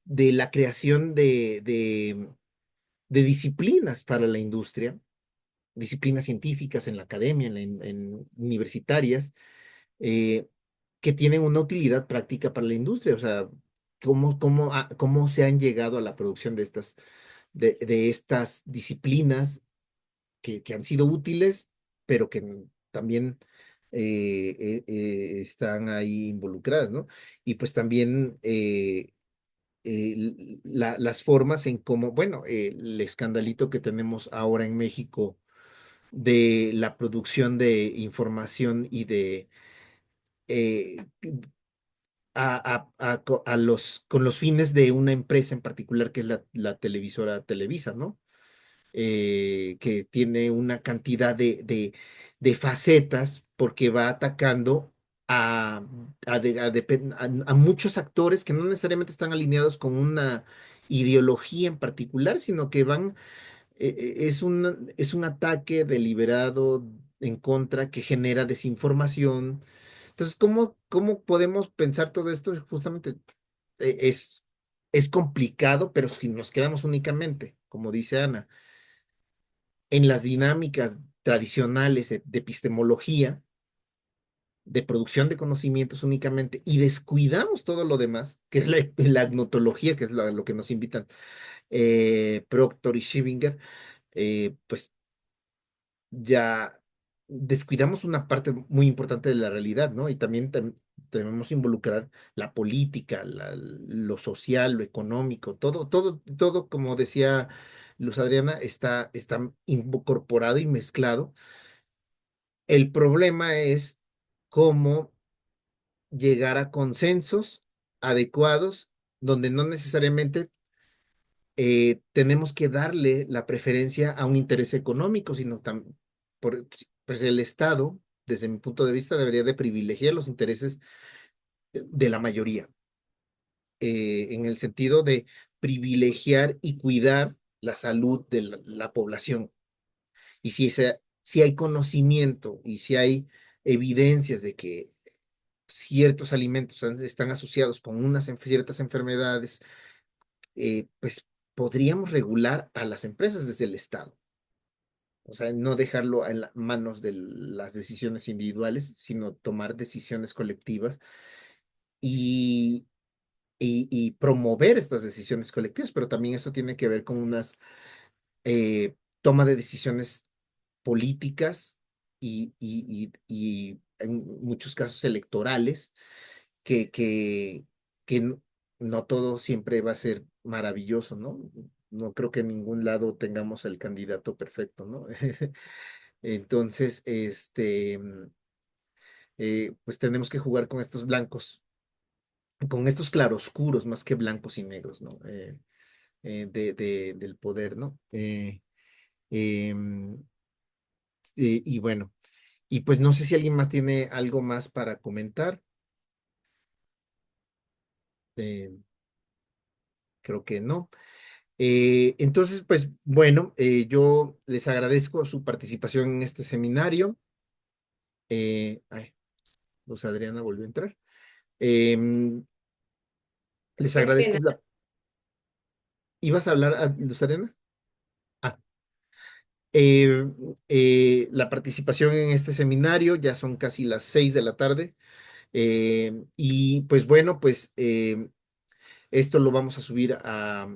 la creación de disciplinas para la industria, disciplinas científicas en la academia, en universitarias, eh, que tienen una utilidad práctica para la industria. O sea, cómo se han llegado a la producción de estas disciplinas que han sido útiles, pero que también están ahí involucradas, ¿no? Y pues también las formas en cómo, bueno, el escandalito que tenemos ahora en México de la producción de información y de eh, con los fines de una empresa en particular que es la televisora Televisa, ¿no? Que tiene una cantidad de facetas porque va atacando a muchos actores que no necesariamente están alineados con una ideología en particular, sino que es un ataque deliberado en contra que genera desinformación. Entonces, ¿cómo podemos pensar todo esto? Justamente eh, es, es complicado, pero si nos quedamos únicamente, como dice Ana, en las dinámicas tradicionales de epistemología, de producción de conocimientos únicamente, y descuidamos todo lo demás, que es la agnotología, que es lo que nos invitan Proctor y Schevinger, pues ya descuidamos una parte muy importante de la realidad, ¿no? Y también debemos involucrar la política, lo social, lo económico, todo, como decía Luz Adriana, está incorporado y mezclado. El problema es cómo llegar a consensos adecuados donde no necesariamente tenemos que darle la preferencia a un interés económico, sino pues el Estado, desde mi punto de vista, debería de privilegiar los intereses de la mayoría, en el sentido de privilegiar y cuidar la salud de la población. Y si hay conocimiento y si hay evidencias de que ciertos alimentos están asociados con ciertas enfermedades, pues podríamos regular a las empresas desde el Estado. O sea, no dejarlo en las manos de las decisiones individuales, sino tomar decisiones colectivas y, y promover estas decisiones colectivas, pero también eso tiene que ver con unas toma de decisiones políticas y en muchos casos electorales, que, que, que no todo siempre va a ser maravilloso, ¿no? No creo que en ningún lado tengamos el candidato perfecto, ¿no? Entonces, pues tenemos que jugar con estos blancos, con estos claroscuros más que blancos y negros, ¿no? Del poder, ¿no? Em, y bueno, y pues no sé si alguien más tiene algo más para comentar. Eh, Creo que no. Entonces, pues bueno, yo les agradezco su participación en este seminario. Ay, Luz Adriana volvió a entrar. Em, Les Qué agradezco pena. ¿Ibas a hablar, Luz Adriana? Ah, eh, la participación en este seminario, ya son casi las 6 de la tarde. Y pues bueno, pues esto lo vamos a subir a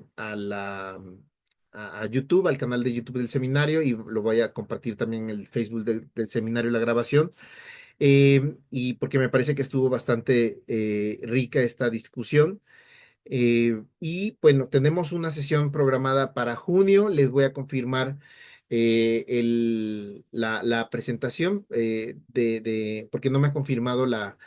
YouTube, al canal de YouTube del seminario, y lo voy a compartir también en el Facebook del seminario, la grabación. Y porque me parece que estuvo bastante rica esta discusión. Y bueno, tenemos una sesión programada para junio. Les voy a confirmar la presentación porque no me ha confirmado la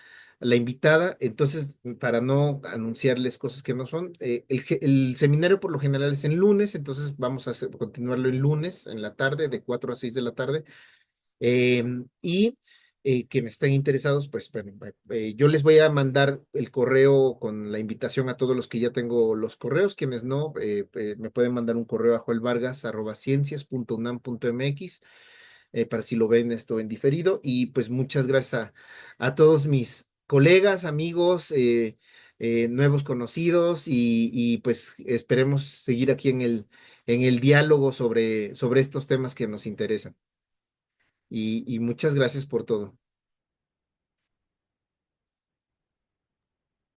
invitada. Entonces, para no anunciarles cosas que no son, el seminario por lo general es en lunes, entonces vamos a continuarlo en lunes, en la tarde, de 4 a 6 de la tarde. Y quienes estén interesados, pues bueno, yo les voy a mandar el correo con la invitación a todos los que ya tengo los correos. Quienes no, me pueden mandar un correo a joelvargas@ciencias.unam.mx, para si lo ven esto en diferido. Y pues muchas gracias a todos mis colegas, amigos, nuevos conocidos, y pues esperemos seguir aquí en el diálogo sobre estos temas que nos interesan. Y muchas gracias por todo.